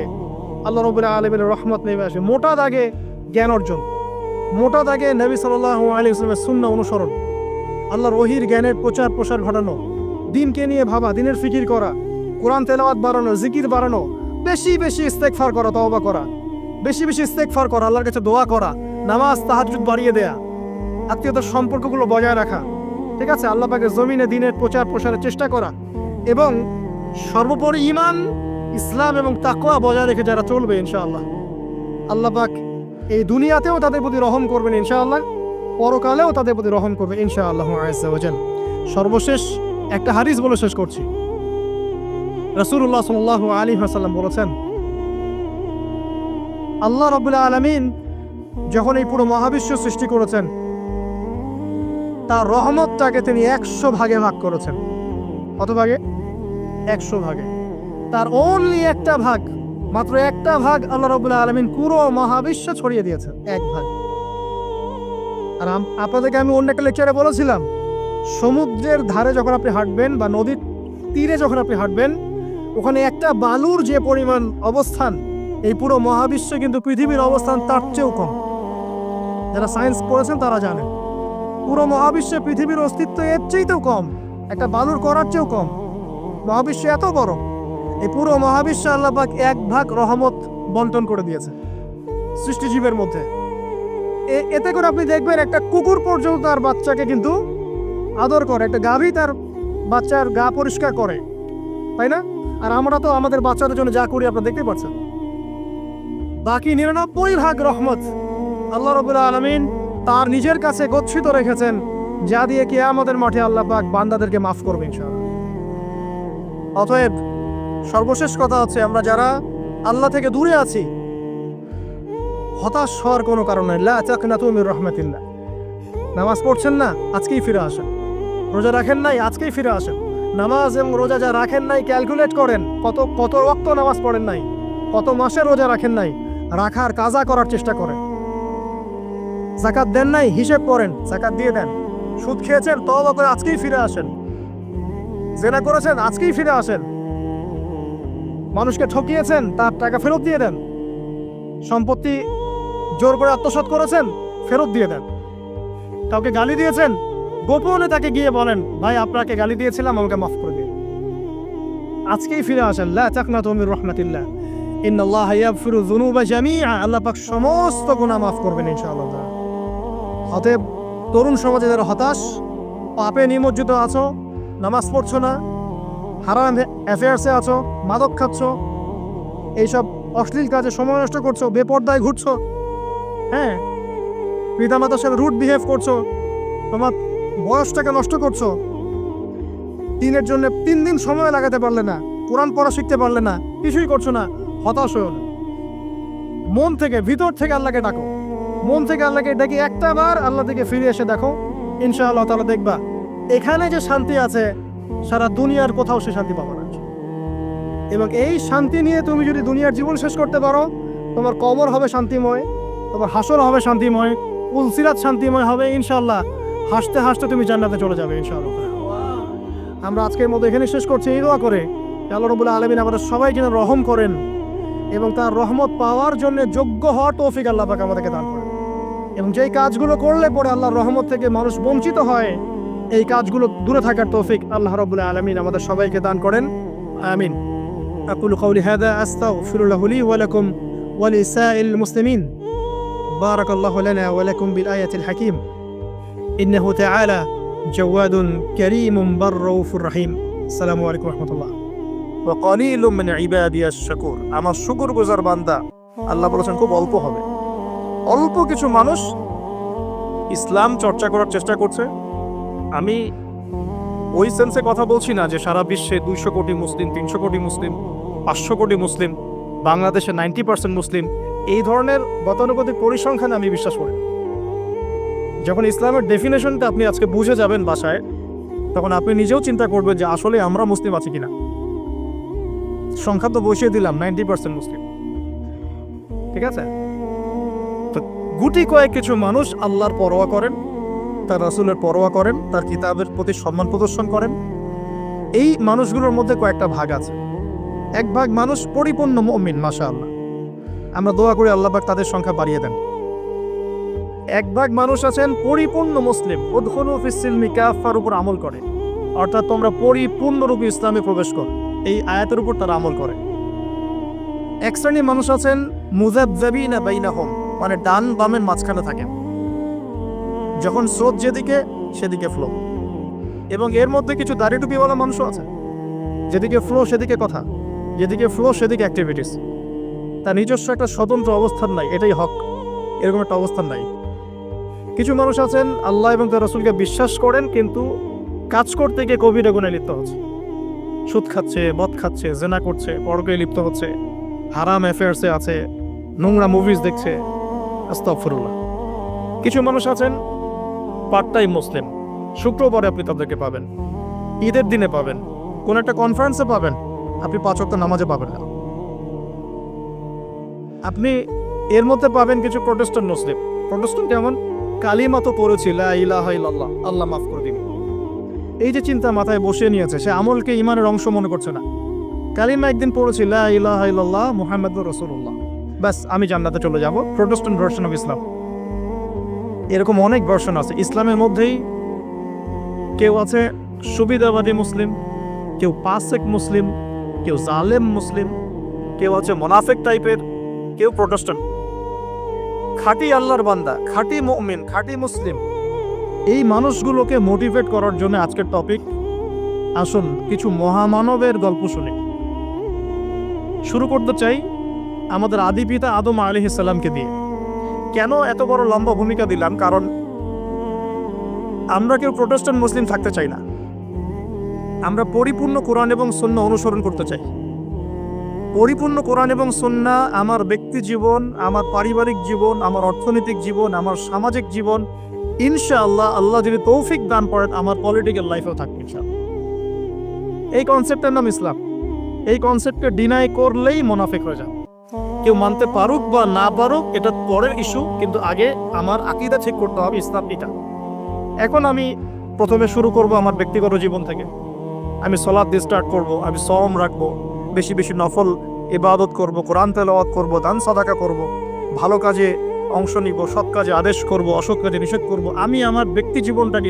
আল্লাহ রাব্বুল আলামিনের রহমত নেমে আসে। মোটা দাগে জ্ঞান অর্জন, মোটা দাগে নবী সাল্লাল্লাহু আলাইহি ওয়াসাল্লামের সুন্নাহ অনুসরণ, আল্লাহর ওহীর জ্ঞানের প্রচার প্রসার ঘটানো, দিনকে নিয়ে ভাবা, দিনের ফিকির করা, কোরআন তেলাওয়াত বাড়ানো, জিকির বাড়ানো, বেশি বেশি ইস্তেগফার করা, তওবা করা, বেশি বেশি ইস্তেগফার করা, আল্লাহর কাছে দোয়া করা, নামাজ তাহাজ্জুদ বাড়িয়ে দেয়া, আত্মীয়তার সম্পর্কগুলো বজায় রাখা, ঠিক আছে, আল্লাহ পাকের জমিনে দিনের প্রচার প্রসারের চেষ্টা করা, এবং সর্বোপরি ঈমান, ইসলাম এবং তাকওয়া বজায় রেখে যারা চলবে ইনশাআল্লাহ, আল্লাহ পাক এই দুনিয়াতেও তাদের প্রতি রহম করবেন ইনশাআল্লাহ, পরকালেও তাদের প্রতি রহম করবেন ইনশাআল্লাহ আযজা ওয়া জাল। সর্বশেষ একটা হাদিস বলে শেষ করছি। রাসূলুল্লাহ সাল্লাল্লাহু আলাইহি ওয়াসাল্লাম বলেছেন, আল্লাহ রাব্বুল আলামিন যখন এই পুরো মহাবিশ্ব সৃষ্টি করেছেন, তার রহমতটাকে তিনি 100 ভাগে ভাগ করেছেন। কত ভাগে? 100 ভাগে। তার অনলি একটা ভাগ, মাত্র একটা ভাগ আল্লাহ রাব্বুল আলামিন পুরো মহাবিশ্ব ছড়িয়ে দিয়েছেন, এক ভাগ। আর আপনাদেরকে আমি অন্য একটা লেকচারে বলেছিলাম, সমুদ্রের ধারে যখন আপনি হাঁটবেন বা নদীর তীরে যখন আপনি হাঁটবেন, ওখানে একটা বালুর যে পরিমাণ অবস্থান, এই পুরো মহাবিশ্ব কিন্তু পৃথিবীর অবস্থান তার চেয়েও কম। যারা সায়েন্স পড়েছেন তারা জানেন, পুরো মহাবিশ্বে পৃথিবীর অস্তিত্ব এর চেয়েও কম, একটা বালুর করার চেয়েও কম। মহাবিশ্ব এত বড়, এই পুরো মহাবিশ্ব আল্লাহ পাক এক ভাগ রহমত বন্টন করে দিয়েছে সৃষ্টিজীবের মধ্যে। এতে করে আপনি দেখবেন একটা কুকুর পর্যন্ত তার বাচ্চাকে কিন্তু আদর করে, একটা গাভী তার বাচ্চার গা পরিষ্কার করে, তাই না? আর আমরা তো আমাদের বাচ্চাদের জন্য যা করি আপনারা দেখতে পাচ্ছেন। বাকি 99 ভাগ রহমত আল্লাহ রাব্বুল আলামিন তার নিজের কাছে গচ্ছিত রেখেছেন, যা দিয়ে কিয়ামতের মাঠে আল্লাহ পাক বান্দাদেরকে মাফ করবে ইনশাআল্লাহ। অতএব সর্বশেষ কথা হচ্ছে, আমরা যারা আল্লাহ থেকে দূরে আছি, হতাশ হওয়ার কোনো কারণ নেই। লা তাকনাতু মির রাহমাতিল্লাহ। নামাজ পড়ছেন না, আজকেই ফিরে আসেন। রোজা রাখেন নাই, আজকেই ফিরে আসেন। নামাজ এবং রোজা যা রাখেন নাই, ক্যালকুলেট করেন কত ওয়াক্ত নামাজ পড়েন নাই, কত মাসে রোজা রাখেন নাই, রাখার কাজা করার চেষ্টা করেন। যাকাত দেন নাই, হিসেব করেন, যাকাত দিয়ে দেন। সুদ খেয়েছেন, তওবা করে আজকেই ফিরে আসেন। জেনা করেছেন, আজকেই ফিরে আসেন। মানুষকে ঠকিয়েছেন, তার টাকা ফেরত দিয়ে দেন। সম্পত্তি জোর করে আত্মসাৎ করেছেন, ফেরত দিয়ে দেন। কাউকে গালি দিয়েছেন, গোপনে তাকে গিয়ে বলেন, ভাই আপনাকে গালি দিয়েছিলাম, আমাকে মাফ করে দিন। আজকেই ফিরে আসেন। লা তাকনাতু মির রাহমাতিল্লাহ, ইন্নাল্লাহা ইয়াগফিরু যুনুবা জামিআ। আল্লাহ পাক সমস্ত গুনাহ মাফ করবেন ইনশাআল্লাহ। অতএব তরুণ সমাজে যারা হতাশ, পাপে নিমজ্জিত আছো, নামাজ পড়ছো না, হারাম অ্যাফেয়ার্সে আছো, মাদক খাচ্ছ, এইসব অশ্লীল কাজে সময় নষ্ট করছো, বেপরদায় ঘুরছো, হ্যাঁ, পিতামাতার সাথে রুড বিহেভ করছো, তোমার বয়সটাকে নষ্ট করছো, দিনের জন্য 3 দিন সময় লাগাতে পারলে না, কোরআন পড়া শিখতে পারলে না, কিছুই করছো না, হতাশ হয়ে না। মন থেকে, ভিতর থেকে আল্লাহকে ডাকো, মন থেকে আল্লাহকে ডাকি একটা বার আল্লাহ থেকে ফিরে এসে দেখো, ইনশাআল্লাহ তাআলা দেখবা এখানে যে শান্তি আছে, সারা দুনিয়ার কোথাও সে শান্তি পাবে না। এবং এই শান্তি নিয়ে তুমি যদি দুনিয়ার জীবন শেষ করতে পারো, তোমার কবর হবে শান্তিময়, তোমার হাসর হবে শান্তিময়, পুলসিরাত শান্তিময় হবে ইনশাআল্লাহ। হাসতে হাসতে তুমি জান্নাতে চলে যাবে ইনশাআল্লাহ। আমরা আজকের মতো এখানে শেষ করছি এই দোয়া করে, আল্লাহ রাব্বুল আলামিন আমাদের সবাই যেন রহম করেন এবং তার রহমত পাওয়ার জন্য যোগ্য হওয়ার তৌফিক আল্লাহ পাক আমাদেরকে দান করেন। এবং যেই কাজগুলো করলে পরে আল্লাহর রহমত থেকে মানুষ বঞ্চিত হয়, এই কাজগুলো দূরে থাকার তৌফিক আল্লাহ রাব্বুল আলামিন আমাদের সবাইকে দান করেন। আমিন। أقول قولي هذا أستغفر الله لي ولكم ولسائر المسلمين. بارك الله لنا ولكم بالآية الحكيم. إنه تعالى جواد كريم بر رؤوف رحيم. السلام عليكم ورحمة الله. وقليل من عبادي الشكور. আমার শুকরগুজার বান্দা আল্লাহ বলেছেন খুব অল্প হবে। অল্প কিছু মানুষ ইসলাম চর্চা করার চেষ্টা করছে। আমি ওই সেন্সে কথা বলছি না যে সারা বিশ্বে 200 কোটি মুসলিম, 300 কোটি মুসলিম, 500 কোটি মুসলিম, বাংলাদেশে 90% মুসলিম, এই ধরনের গতানুগতিক পরিসংখ্যানে আমি বিশ্বাস করি। যখন ইসলামের ডেফিনেশনটা আপনি আজকে বুঝে যাবেন বাসায়, তখন আপনি নিজেও চিন্তা করবেন যে আসলে আমরা মুসলিম আছি কিনা। সংখ্যা তো বসিয়ে দিলাম 90% মুসলিম, ঠিক আছে? তো গুটি কয়েক কিছু মানুষ আল্লাহর পরোয়া করেন, তার রাসূলের পরোয়া করেন, তার কিতাবের প্রতি সম্মান প্রদর্শন করেন। এই মানুষগুলোর মধ্যে কয়েকটা ভাগ আছে। এক ভাগ মানুষ পরিপূর্ণ মুমিন, মাশাআল্লাহ, আমরা দোয়া করি আল্লাহ পাক তাদের সংখ্যা বাড়িয়ে দেন। এক ভাগ মানুষ আছেন পরিপূর্ণ মুসলিম, উদখুলু ফিস সিলমি কাফার উপর আমল করে, অর্থাৎ তোমরা পরিপূর্ণরূপে ইসলামে প্রবেশ করো, এই আয়াতের উপর তারা আমল করে। এক শ্রেণীর মানুষ আছেন মুযাবযাবিনা বাইনাহুম, মানে ডান বামের মাঝখানে থাকেন, যখন স্রোত যেদিকে সেদিকে ফ্লো। এবং এর মধ্যে কিছু দাড়ি টুপিওয়ালা মানুষও আছে, যেদিকে ফ্লো সেদিকে কথা, যেদিকে ফ্লো সেদিকে অ্যাক্টিভিটিস, তার নিজস্ব একটা স্বতন্ত্র অবস্থান নাই, এটাই হক, এরকম একটা অবস্থান নাই। কিছু মানুষ আছেন আল্লাহ এবং তার রাসূলকে বিশ্বাস করেন, কিন্তু কাজ করতে গিয়ে কবিরা গুনাহে লিপ্ত হচ্ছে, সুদ খাচ্ছে, মদ খাচ্ছে, জেনা করছে, পরকে লিপ্ত হচ্ছে, হারাম অ্যাফেয়ার্সে আছে, নোংরা মুভিজ দেখছে, আস্তাগফিরুল্লাহ। কিছু মানুষ আছেন পার্ট টাইম মুসলিম, শুক্রবারে আপনি তাদেরকে পাবেন, ঈদের দিনে পাবেন, কোন একটা কনফারেন্সে পাবেন, আপনি 5 ওয়াক্ত নামাজে পাবেন না। আপনি এর মধ্যে পাবেন কিছু প্রোটেস্ট্যান্ট মুসলিম। প্রোটেস্ট্যান্ট যেমন কালিমা তো পড়েছি লা ইলাহা ইল্লাল্লাহ, আল্লাহ মাফ করে দিবেন, এই যে চিন্তা মাথায় বসিয়ে নিয়েছে, সে আমলকে ইমানের অংশ মনে করছে না। কালিমা একদিন পড়েছি লা ইলাহা ইল্লাল্লাহ মুহাম্মাদুর রাসূলুল্লাহ, ব্যাস আমি জান্নাতে চলে যাব। Protestant version of Islam. এরকম অনেক ভার্সন আছে ইসলামের মধ্যেই। কেউ আছে সুবিধাবাদী মুসলিম, কেউ পাসেক মুসলিম, কেউ জালেম মুসলিম, কেউ আছে মুনাফিক টাইপের, কেউ প্রোটেস্ট্যান্ট। খাঁটি আল্লাহর বান্দা, খাঁটি মুমিন, খাঁটি মুসলিম, এই মানুষগুলোকে মোটিভেট করার জন্য আজকের টপিক। আসুন কিছু মহামানবের গল্প শুনি। শুরু করতে চাই আমাদের আদি পিতা আদম আলাইহিস সালামকে দিয়ে। কেন এত বড় লম্বা ভূমিকা দিলাম? কারণ আমরা কেউ প্রোটেস্ট্যান্ট মুসলিম থাকতে চাই না, আমরা পরিপূর্ণ কোরআন এবং সুন্নাহ অনুসরণ করতে চাই। পরিপূর্ণ কোরআন এবং সুন্নাহ আমার ব্যক্তি জীবন, আমার পারিবারিক জীবন, আমার অর্থনৈতিক জীবন, আমার সামাজিক জীবন, ইনশাআল্লাহ আল্লাহ যদি তৌফিক দান করেন আমার পলিটিক্যাল লাইফেও থাকবে ইনশাআল্লাহ। এই কনসেপ্টের নাম ইসলাম। এই কনসেপ্টকে ডিনাই করলেই মুনাফিক হয়ে যাবে। কেউ মানতে পারুক বা না পারুক এটা পরের ইস্যু, কিন্তু আগে আমার আকীদা ঠিক করতে হবে, ইসলাম এটা। এখন আমি প্রথমে শুরু করব আমার ব্যক্তিগত জীবন থেকে। আমি সালাত দিয়ে স্টার্ট করব, আমি সওম রাখবো, বেশি বেশি নফল ইবাদত করব, কোরআন তেলাওয়াত করব, দান সাদাকা করব, ভালো কাজে অংশ নিব, সৎ কাজে আদেশ করব, অসৎ কাজে নিষেধ করব। আমি আমার ব্যক্তি জীবনটাকে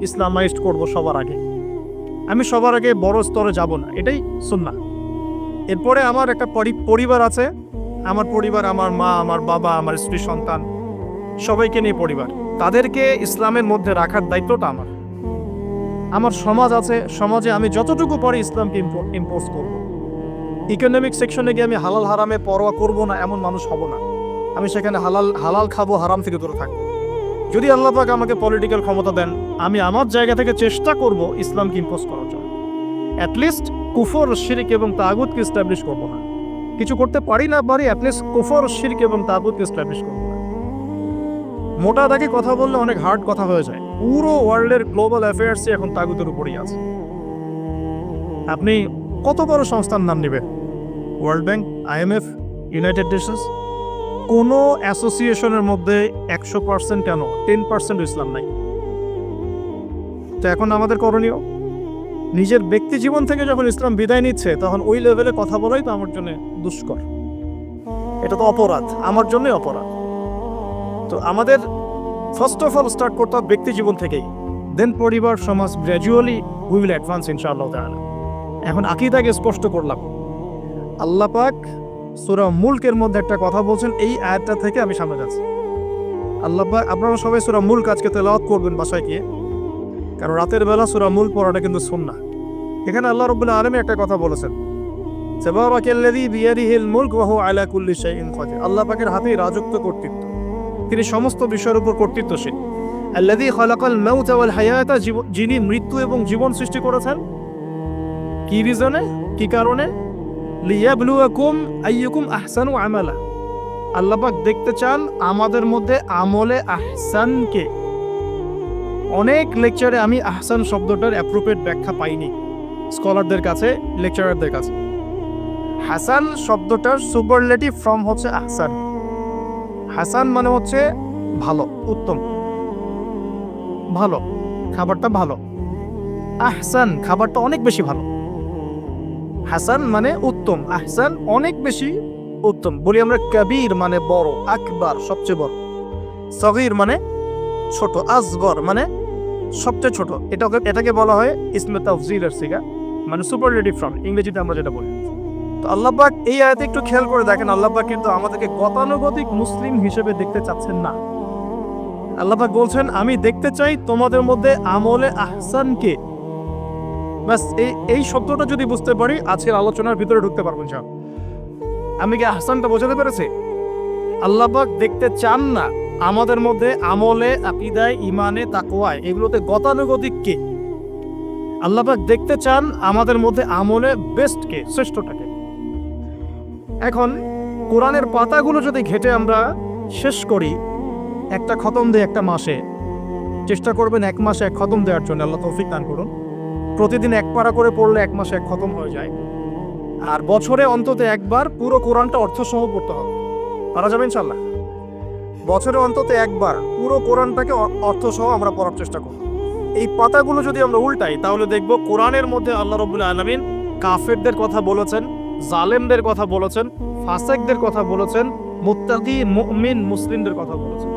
ইসলামাইজড করব সবার আগে। আমি সবার আগে বড় স্তরে যাব না, এটাই সুন্নাহ। এরপরে আমার একটা পরিবার আছে, আমার পরিবার, আমার মা, আমার বাবা, আমার স্ত্রী, সন্তান, সবাইকে নিয়ে পরিবার, তাদেরকে ইসলামের মধ্যে রাখার দায়িত্বটা আমার। আমার সমাজ আছে, সমাজে আমি যতটুকু পারি ইসলামকে ইম্পোজ করব। ইকোনমিক সেকশনে গিয়ে আমি হালাল হারামে পরোয়া করব না এমন মানুষ হব না। আমি সেখানে হালাল খাবো, হারাম থেকে দূরে থাকবো। যদি আল্লাহ পাক আমাকে পলিটিক্যাল ক্ষমতা দেন, আমি আমার জায়গা থেকে চেষ্টা করব ইসলামকে ইম্পোজ করার জন্য। অ্যাটলিস্ট কুফর, শিরক এবং তাগুতকে এস্টাবলিশ করব না। কিছু করতে পারি না পারি, অ্যাটলিস্ট কুফর, শিরক এবং তাগুতকে এস্টাবলিশ করব না। মোটা দাগে কথা বললে অনেক হার্ড কথা হয়ে যায়। পুরো ওয়ার্ল্ডের গ্লোবাল অ্যাফেয়ার্সই এখন তাগুতের উপরই আছে। আপনি কত বড় সংস্থার নাম নেবেন? World bank, IMF, United Nations, কোনো অ্যাসোসিয়েশনের মধ্যে 100% কেন 10% ইসলাম নাই। তো এখন আমাদের করণীয়, নিজের ব্যক্তি জীবন থেকে যখন ইসলাম বিদায় নিচ্ছে তখন ওই লেভেলে কথা বলাই তো আমার জন্য দুষ্কর, এটা তো অপরাধ, আমার জন্যই অপরাধ। তো আমাদের ফার্স্ট অফ অল স্টার্ট করতে হবে ব্যক্তি জীবন থেকেই, দেন পরিবার, সমাজ, গ্র্যাজুয়ালি উই উইল অ্যাডভান্স ইনশাআল্লাহ তাআলা। এখন আকীদাকে স্পষ্ট করলাম। আল্লাহ পাক সূরা মুলকের মধ্যে একটা কথা বলছেন, এই আয়াতটা থেকে আমি সামনে যাচ্ছি। আল্লাহ পাক, আপনারা সবাই সূরা মুলক আজকে তেলাওয়াত করবেন বাসায় গিয়ে, কারণ রাতের বেলা সূরা মুলক পড়াটা কিন্তু সুন্নাহ। এখানে আল্লাহ রাব্বুল আলামিন একটা কথা বলেছেন, তাবারাকাল্লাযী বিয়াদিহিল মুলক ওয়া হুয়া আলা কুল্লি শাইইন কাদির। আল্লাহ পাকের হাতেই রাজত্ব, কর্তৃত্ব, তিনি সমস্ত বিষয়ের উপর কর্তৃত্বশীল। আল্লাযী খালাকাল মাউতা ওয়াল হায়াতা, যিনি মৃত্যু এবং জীবন সৃষ্টি করেছেন। কি রিজনে, কি কারণে? লিয়াবলুয়াকুম আইয়ুকুম আহসানু আমালা। আল্লাহ পাক দেখতে চান আমাদের মধ্যে আমলে আহসানকে। অনেক লেকচারে আমি আহসান শব্দটার অ্যাপ্রোপ্রিয়েট ব্যাখ্যা পাইনি স্কলারদের কাছে, লেকচারারদের কাছে। হাসান শব্দটার সুপারলেটিভ ফর্ম হচ্ছে আহসান। হাসান মানে হচ্ছে ভালো, উত্তম, ভালো, খাবারটা ভালো। আহসান খাবারটা অনেক বেশি ভালো। হাসান মানে উত্তম, আহসান অনেক বেশি উত্তম। বলি আমরা কবির মানে বড়, আকবার সবচেয়ে বড়, সগীর মানে ছোট, আসগর মানে সবচেয়ে ছোট। এটাকে বলা হয় ইসমে তাফজিলের সিগা, মানে সুপারলেটিভ ফর্ম, ইংরেজিতে আমরা যেটা বলি। তো আল্লাহ পাক এই আয়াতে একটু খেয়াল করে দেখেন, আল্লাহ পাক কিন্তু আমাদেরকে গতানুগতিক মুসলিম হিসেবে দেখতে চাচ্ছেন না। আল্লাহ পাক বলছেন আমি দেখতে চাই তোমাদের মধ্যে আমলে আহসানকে। বাস এই শব্দটা যদি বুঝতে পারি আজকের আলোচনার ভিতরে ঢুকতে পারবো ইনশাআল্লাহ। আমি কি আহসানটা বোঝাতে পেরেছি? আল্লাহ পাক দেখতে চান না আমাদের মধ্যে আমলে, আকীদায়, ঈমানে, তাকওয়ায় এগুলোতে গতানুগতিক কে। আল্লাহ পাক দেখতে চান আমাদের মধ্যে আমলে বেস্ট কে, শ্রেষ্ঠটাকে। এখন কোরআনের পাতাগুলো যদি ঘেটে আমরা শেষ করি, একটা খতম দেয় একটা মাসে, চেষ্টা করবেন 1 মাসে 1 খতম দেওয়ার জন্য, আল্লাহ তৌফিক দান করুন। প্রতিদিন 1 পারা করে পড়লে 1 মাসে 1 খতম হয়ে যায়। আর বছরে অন্তত একবার পুরো কোরআনটা অর্থসহ পড়তে হবে। পারা যাবে ইনশাআল্লাহ? বছরে অন্তত একবার পুরো কোরআনটাকে অর্থসহ আমরা পড়ার চেষ্টা করব। এই পাতাগুলো যদি আমরা উল্টাই তাহলে দেখব কোরআনের মধ্যে আল্লাহ রাব্বুল আলামিন কাফেরদের কথা বলেছেন, জালেমদের কথা বলেছেন, ফাসিকদের কথা বলেছেন, মুত্তাকি মুমিন মুসলিমদের কথা বলেছেন।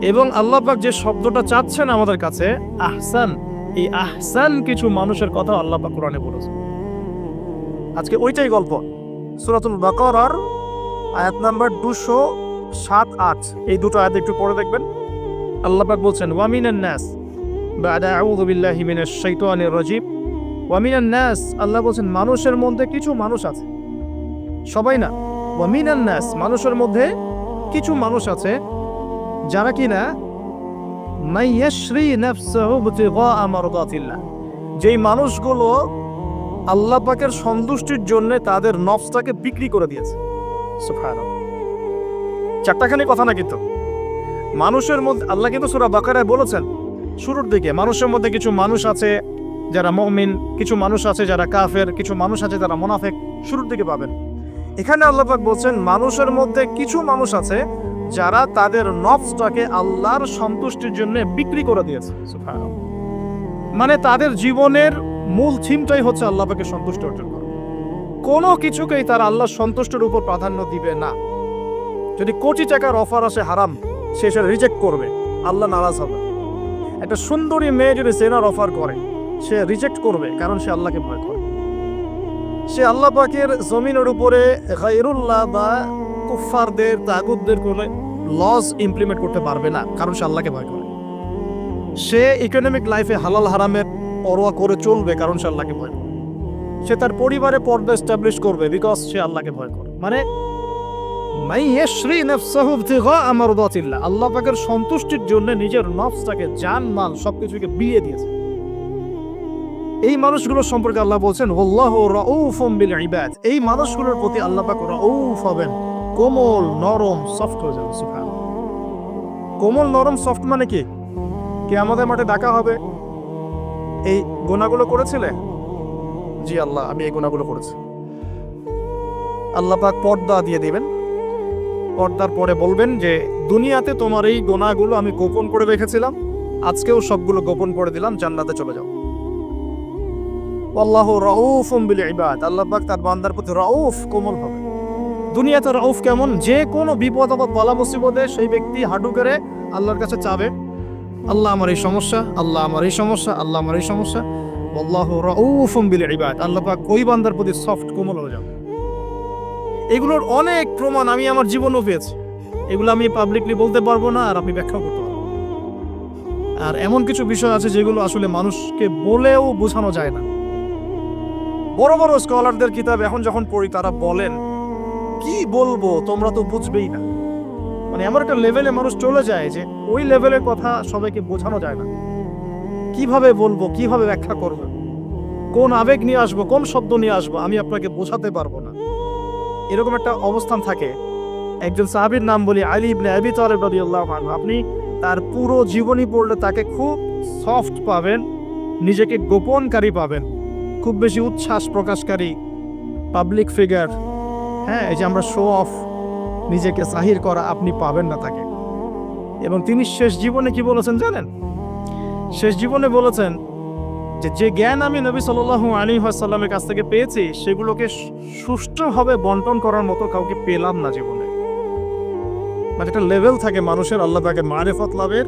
এবং আল্লাহ পাক যে শব্দটা চাচ্ছেন আমাদের কাছে আহসান, এই আহসান কিছু মানুষের কথা আল্লাহ পাক কোরআনে বলেছেন। আজকে ওইটাই গল্প। সূরাতুল বাকারার আয়াত নাম্বার 207-8, এই দুটো আয়াত একটু পড়ে দেখবেন। আল্লাহ পাক বলছেন ওয়া মিনান নাস, বা'দা আউযু বিল্লাহি মিনাশ শাইতানির রাজীম, ওয়া মিনান নাস, আল্লাহ বলছেন মানুষের মধ্যে কিছু মানুষ আছে, সবাই না। ওয়া মিনান নাস, মানুষের মধ্যে কিছু মানুষ আছে যারা কিনা মাইয়াশরি নাফসাহু বিতিগা মারদাতিল্লাহ, যেই মানুষগুলো আল্লাহ পাকের সন্তুষ্টির জন্য তাদের নফসটাকে বিক্রি করে দিয়েছে। সুবহানাল্লাহ, চারটাখানি কথা না কিন্তু। মানুষের মধ্যে আল্লাহ কিন্তু সূরা বাকারায় বলেছেন শুরুর দিকে, মানুষের মধ্যে কিছু মানুষ আছে যারা মুমিন, কিছু মানুষ আছে যারা কাফের, কিছু মানুষ আছে যারা মুনাফিক, শুরুর দিকে পাবেন। এখানে আল্লাহ পাক বলছেন মানুষের মধ্যে কিছু মানুষ আছে যারা তাদের নফসটাকে আল্লাহর সন্তুষ্টির জন্য বিক্রি করে দিয়েছে। সুবহানাল্লাহ, মানে তাদের জীবনের মূল থিমটাই হচ্ছে আল্লাহ পাকে সন্তুষ্ট অর্জন করা। কোনো কিছুকেই তারা আল্লাহর সন্তুষ্টের উপর প্রাধান্য দিবে না। যদি কোটি টাকার অফার আসে হারাম, সে সেটা রিজেক্ট করবে, আল্লাহ নারাজ হবে। একটা সুন্দরী মেয়ে যদি সেনার অফার করে, সে রিজেক্ট করবে, কারণ সে আল্লাহকে ভয় করে। সে আল্লাহ পাকের জমিনের উপরে গায়রুল্লাহ বা কুফফারদের, তাগুতদের কোনো লস ইমপ্লিমেন্ট করতে পারবে না, কারণ সে আল্লাহকে ভয় করে। সে ইকোনমিক লাইফে হালাল হারামের পরোয়া করে চলবে, কারণ সে আল্লাহকে ভয় করে। সে তার পরিবারে পর্দা এস্টাবলিশ করবে, বিকজ সে আল্লাহকে ভয় করে। মানে মাইয়াশরি নাফসাহু বিতিগা মারদাতিল্লাহ, আল্লাহ পাকের সন্তুষ্টির জন্য নিজের নফসটাকে, জান মাল সবকিছুকে বিলিয়ে দিয়েছে। এই মানুষগুলোর সম্পর্কে আল্লাহ বলছেন ওয়াল্লাহু রাউফুম বিল ইবাদ, এই মানুষগুলোর প্রতি আল্লাহ পাক রাউফ হবেন, কোমল নরম সফট হয়ে যাবে। সুবহানাল্লাহ, কোমল নরম সফট মানে কি? কিয়ামতের মাঠে ডাকা হবে, এই গুনাহগুলো করেছিলে? জি আল্লাহ, আমি এই গুনাহগুলো করেছি। আল্লাহ পাক পর্দা দিয়ে দিবেন, পর্দার পরে বলবেন যে দুনিয়াতে তোমার এই গুনাহগুলো আমি গোপন করে রেখেছিলাম, আজকেও সবগুলো গোপন করে দিলাম, জান্নাতে চলে যাও। আল্লাহু রাউফুম বিল ইবাদ, আল্লাহ পাক তার বান্দার প্রতি রাউফ, কোমল হবে। দুনিয়াতে রাউফ কেমন? যে কোনো বিপদ আপদ বালা মুসিবতে সেই ব্যক্তি হাঁটু করে আল্লাহর কাছে চাবে, আল্লাহ আমার এই সমস্যা, আল্লাহ আমার এই সমস্যা, আল্লাহ আমার এই সমস্যা। আল্লাহু রাউফুম বিল ইবাদ, আল্লাহ পাক ওই বান্দার প্রতি সফট, কোমল হয়ে যাবে। এগুলোর অনেক প্রমাণ আমি আমার জীবনেও পেয়েছি, এগুলো আমি পাবলিকলি বলতে পারবো না, আর আমি ব্যাখ্যা করতে পারবো। আর এমন কিছু বিষয় আছে যেগুলো আসলে মানুষকে বলেও বোঝানো যায় না। বড় বড় স্কলারদের কিতাব এখন যখন পড়ি, তারা বলেন কি বলবো, তোমরা তো বুঝবেই না। মানে এমন একটা লেভেলে মানুষ চলে যায় যে ওই লেভেলের কথা সবাইকে বোঝানো যায় না। কিভাবে বলবো, কিভাবে ব্যাখ্যা করবো, কোন আবেগ নিয়ে আসবো, কোন শব্দ নিয়ে আসবো, আমি আপনাকে বোঝাতে পারবো না। এরকম একটা অবস্থান থাকে। একজন সাহাবীর নাম বলি আলী ইবনে আবি তালিব রাদিয়াল্লাহু আনহু। আপনি তার পুরো জীবনী পড়লে তাকে খুব সফট পাবেন, নিজেকে গোপনকারী পাবেন, খুব বেশি উচ্ছ্বাস প্রকাশকারী পাবলিক ফিগার, হ্যাঁ, এই যে আমরা শো অফ, নিজেকে জাহির করা, আপনি পাবেন না তাকে। এবং তিনি শেষ জীবনে কি বলেছেন জানেন? শেষ জীবনে বলেছেন যে জ্ঞান আমি নবী সাল্লাল্লাহু আলাইহি ওয়াসাল্লামের কাছ থেকে পেয়েছি, সেগুলোকে সুষ্ঠুভাবে বন্টন করার মতো কাউকে পেলাম না জীবনে। মানে একটা লেভেল থাকে মানুষের আল্লাহ পাকের মারিফত লাভের,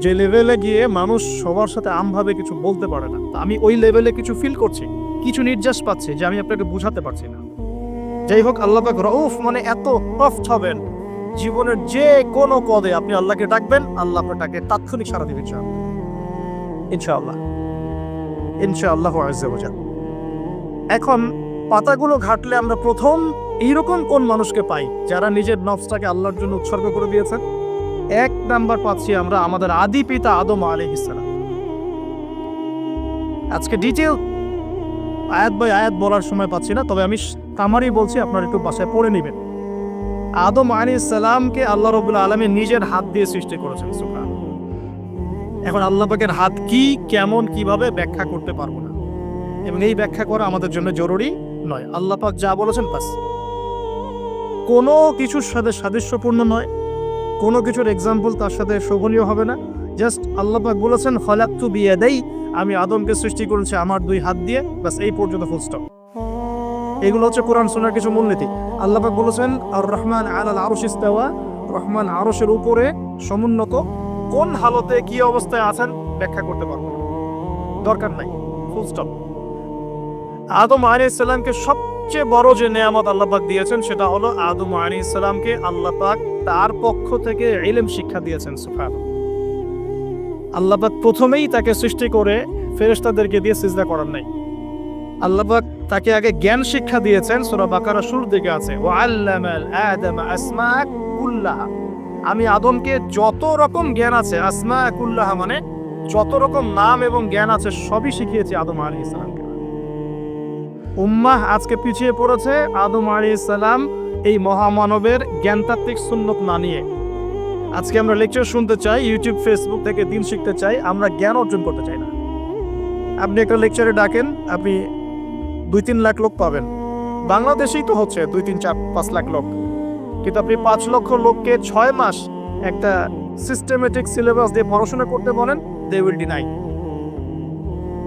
যে লেভেলে গিয়ে মানুষ সবার সাথে আমভাবে কিছু বলতে পারে না। আমি ওই লেভেলে কিছু ফিল করছি। কিছু নির্যাস পাচ্ছে যে আমি আপনাকে বুঝাতে পারছি না। যাই হোক, আল্লাহ পাক রউফ মানে এত সফট হবেন, জীবনের যে কোনো পদে আপনি আল্লাহকে ডাকবেন, আল্লাহ আপনাকে তাৎক্ষণিক সাড়া দিবেন ইনশাআল্লাহ ইনশাআল্লাহ আযজা ওয়া জাল। এখন পাতাগুলো ঘাটলে আমরা প্রথম এইরকম কোন মানুষকে পাই যারা নিজের নফসটাকে আল্লাহর জন্য উৎসর্গ করে দিয়েছেন? 1 নাম্বার পাচ্ছি আমরা আমাদের আদি পিতা আদম আলাইহিস সালাম। আজকে ডিটেইল আয়াত বাই আয়াত বলার সময় পাচ্ছি না, তবে আমি সামারি বলছি, আপনারা একটু বাসায় পড়ে নেবেন। আদম আলাইহিস সালামকে আল্লাহ রাব্বুল আলামিন নিজের হাত দিয়ে সৃষ্টি করেছেন। সুবহানাল্লাহ। এখন আল্লাহ পাকের হাত কি, কেমন, কিভাবে ব্যাখ্যা করতে পারবো না, এবং এই ব্যাখ্যা করা আমাদের জন্য জরুরি নয়। আল্লাহ পাক যা বলেছেন বাস, কোনো কিছুর সাথে সাদৃশ্যপূর্ণ নয়, কোনো কিছুর এক্সাম্পল তার সাথে শোভনীয় হবে না। জাস্ট আল্লাহ পাক বলেছেন খলাকতু বিয়াদাই, আমি আদমকে সৃষ্টি করেছি আমার 2 হাত দিয়ে, বাস এই পর্যন্ত ফুল স্টপ। এগুলো হচ্ছে কোরআন সুন্নাহর কিছু মূলনীতি। আল্লাহ পাক বলেছেন আর রহমান আলাল আরশ ইস্তাওয়া, রহমান আরশের উপরে সমুন্নত। কোন হালতে কি অবস্থায় আছেন ব্যাখ্যা করতে পারবো না, দরকার নাই, ফুল স্টপ। আদম আলাইহিস সালামকে সবচেয়ে বড় যে নেয়ামত আল্লাহ পাক দিয়েছেন সেটা হলো আদম আলাইহিস সালামকে আল্লাহ পাক তার পক্ষ থেকে ইলম শিক্ষা দিয়েছেন। সুবহানাল্লাহ। আল্লাহ পাক প্রথমেই তাকে সৃষ্টি করে ফেরেশতাদেরকে দিয়ে সিজদা করার নাই। আল্লাহ পাক তাকে আগে জ্ঞান শিক্ষা দিয়েছেন। সূরা বাকারা শুরুর দিকে আছে ওয়া আল্লামাল আদামা আসমা কুল্লাহা, আমি আদমকে যত রকম জ্ঞান আছে, আসমা কুল্লাহা মানে যত রকম নাম এবং জ্ঞান আছে সবই শিখিয়েছি আদম আলাইহিস সালামকে। উম্মাহ আজকে পিছিয়ে পড়েছে আদম আলাইহিস সালাম এই মহামানবের জ্ঞানতাত্ত্বিক সুন্নত না নিয়ে। আজকে আমরা লেকচার শুনতে চাই, ইউটিউব ফেসবুক থেকে দিন শিখতে চাই, আমরা জ্ঞান অর্জন করতে চাই না। আপনি একটা লেকচারে ডাকেন, আপনি 2-3 লাখ লোক পাবেন, বাংলাদেশেই তো হচ্ছে 2-3-4-5 লাখ লোক, কিন্তু আপনি 5 লক্ষ লোককে 6 মাস একটা সিস্টেমেটিক সিলেবাস দিয়ে পড়াশোনা করতে বলেন, দে উইল ডিনাই।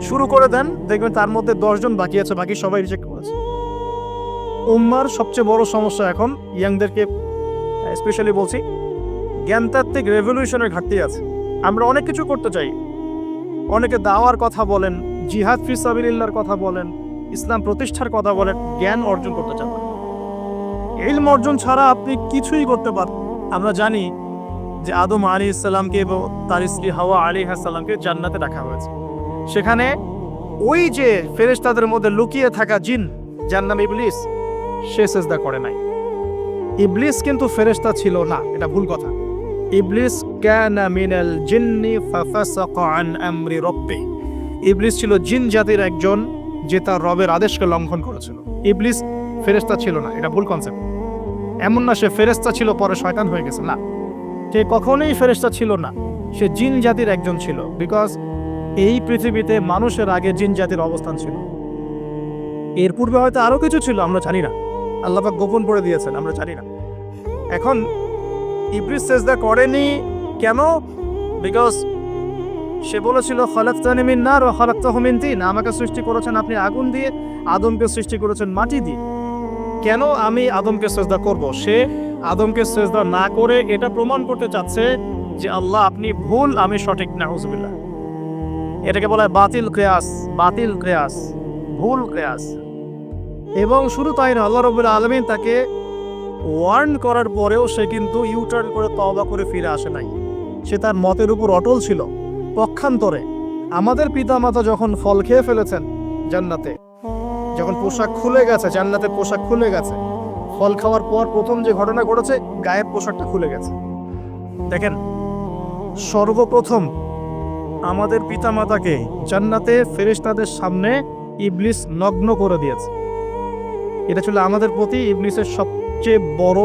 শুরু করে দেন, দেখবেন তার মধ্যে 10 জন বাকি আছে, বাকি সবাই রিজেক্ট করেছে। উম্মার সবচেয়ে বড় সমস্যা এখন, ইয়াংদেরকে স্পেশালি বলছি, জ্ঞানতাত্ত্বিক রেভলিউশনের ঘাটতি আছে। আমরা অনেক কিছু করতে চাই, অনেকে দাওয়ার কথা বলেন, জিহাদ ফি সাবিলিল্লাহর কথা বলেন, ইসলাম প্রতিষ্ঠার কথা বলেন, জ্ঞান অর্জন করতে চান না। ইলম অর্জন ছাড়া আপনি কিছুই করতে পারেন। আমরা জানি যে আদম আলাইহিস সালামকে এবং তার স্ত্রী হাওয়া আলাইহিস সালামকে জান্নাতে রাখা হয়েছে। সেখানে ওই যে ফেরেশতাদের মধ্যে লুকিয়ে থাকা জিন, যার নাম ইবলিস, সে সিজদা করে নাই। ইবলিস কিন্তু ফেরেশতা ছিল না, এটা ভুল কথা। ইবলিস কানা মিনাল জিন্নি ফাফাসাকা আন আমরি রাব্বি, ইবলিস ছিল জিন জাতির একজন যে তার রবের আদেশকে লঙ্ঘন করেছিল। ইবলিস ফেরেশতা ছিল না, এটা ভুল কনসেপ্ট। এমন না সে ফেরেশতা ছিল পরে শয়তান হয়ে গেছে, না, সে কখনোই ফেরেশতা ছিল না, সে জিন জাতির একজন ছিল। বিকজ এই পৃথিবীতে মানুষের আগে জিন জাতির অবস্থান ছিল, এর পূর্বে হয়তো আরো কিছু ছিল, আমরা জানি না, আল্লাহ পাক গোপন করে দিয়েছেন, আমরা জানি না। এখন ইবলিস সিজদা করেনি কেন? বিকজ সে বলেছিল খলাকতানি মিন নার ওয়া খলাকতাহু মিন তিন, আমাকে সৃষ্টি করেছেন আপনি আগুন দিয়ে, আদমকে সৃষ্টি করেছেন মাটি দিয়ে, কেন আমি আদমকে সিজদা করব? সে আদমকে সিজদা না করে এটা প্রমাণ করতে চাচ্ছে যে আল্লাহ আপনি ভুল, আমি সঠিক। নাউজুবিল্লাহ। এটাকে বলা হয় বাতিল কিয়াস, বাতিল কিয়াস, ভুল কিয়াস। এবং শুধু তাই না, আল্লাহ রাব্বুল আলামিন তাকে ওয়ার্ন করার পরেও সে কিন্তু ইউটার্ন করে তওবা করে ফিরে আসে নাই। সে তার মতের উপর অটল ছিল। পক্ষান্তরে আমাদের পিতামাতা যখন ফল খেয়ে ফেলেছেন জান্নাতে, যখন পোশাক খুলে গেছে, জান্নাতে পোশাক খুলে গেছে, ফল খাওয়ার পর প্রথম যে ঘটনা ঘটেছে, গায়ের পোশাকটা খুলে গেছে। দেখেন, সর্বপ্রথম আমাদের পিতামাতাকে জান্নাতে ফেরেশতাদের সামনে ইবলিস নগ্ন করে দিয়েছে। এটা ছিল আমাদের প্রতি ইবলিসের সবচেয়ে বড়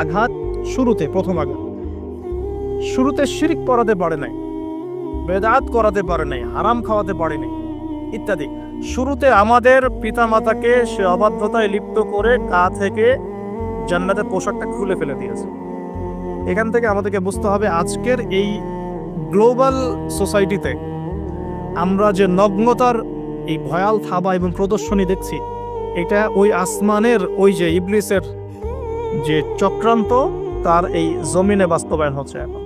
আঘাত। শুরুতে, প্রথম আঘাত, শুরুতে শিরক করাতে পারে নাই, বেদাত করাতে পারে নাই, হারাম খাওয়াতে পারে নাই ইত্যাদি। শুরুতে আমাদের পিতামাতাকে সে অবাধ্যতায় লিপ্ত করে গা থেকে জান্নাতের পোশাকটা খুলে ফেলে দিয়েছে। এখান থেকে আমাদেরকে বুঝতে হবে আজকের এই গ্লোবাল সোসাইটিতে আমরা যে নগ্নতার এই ভয়াল থাবা এবং প্রদর্শনী দেখছি, এটা ওই আসমানের ওই যে ইবলিসের যে চক্রান্ত, তার এই জমিনে বাস্তবায়ন হচ্ছে এখন।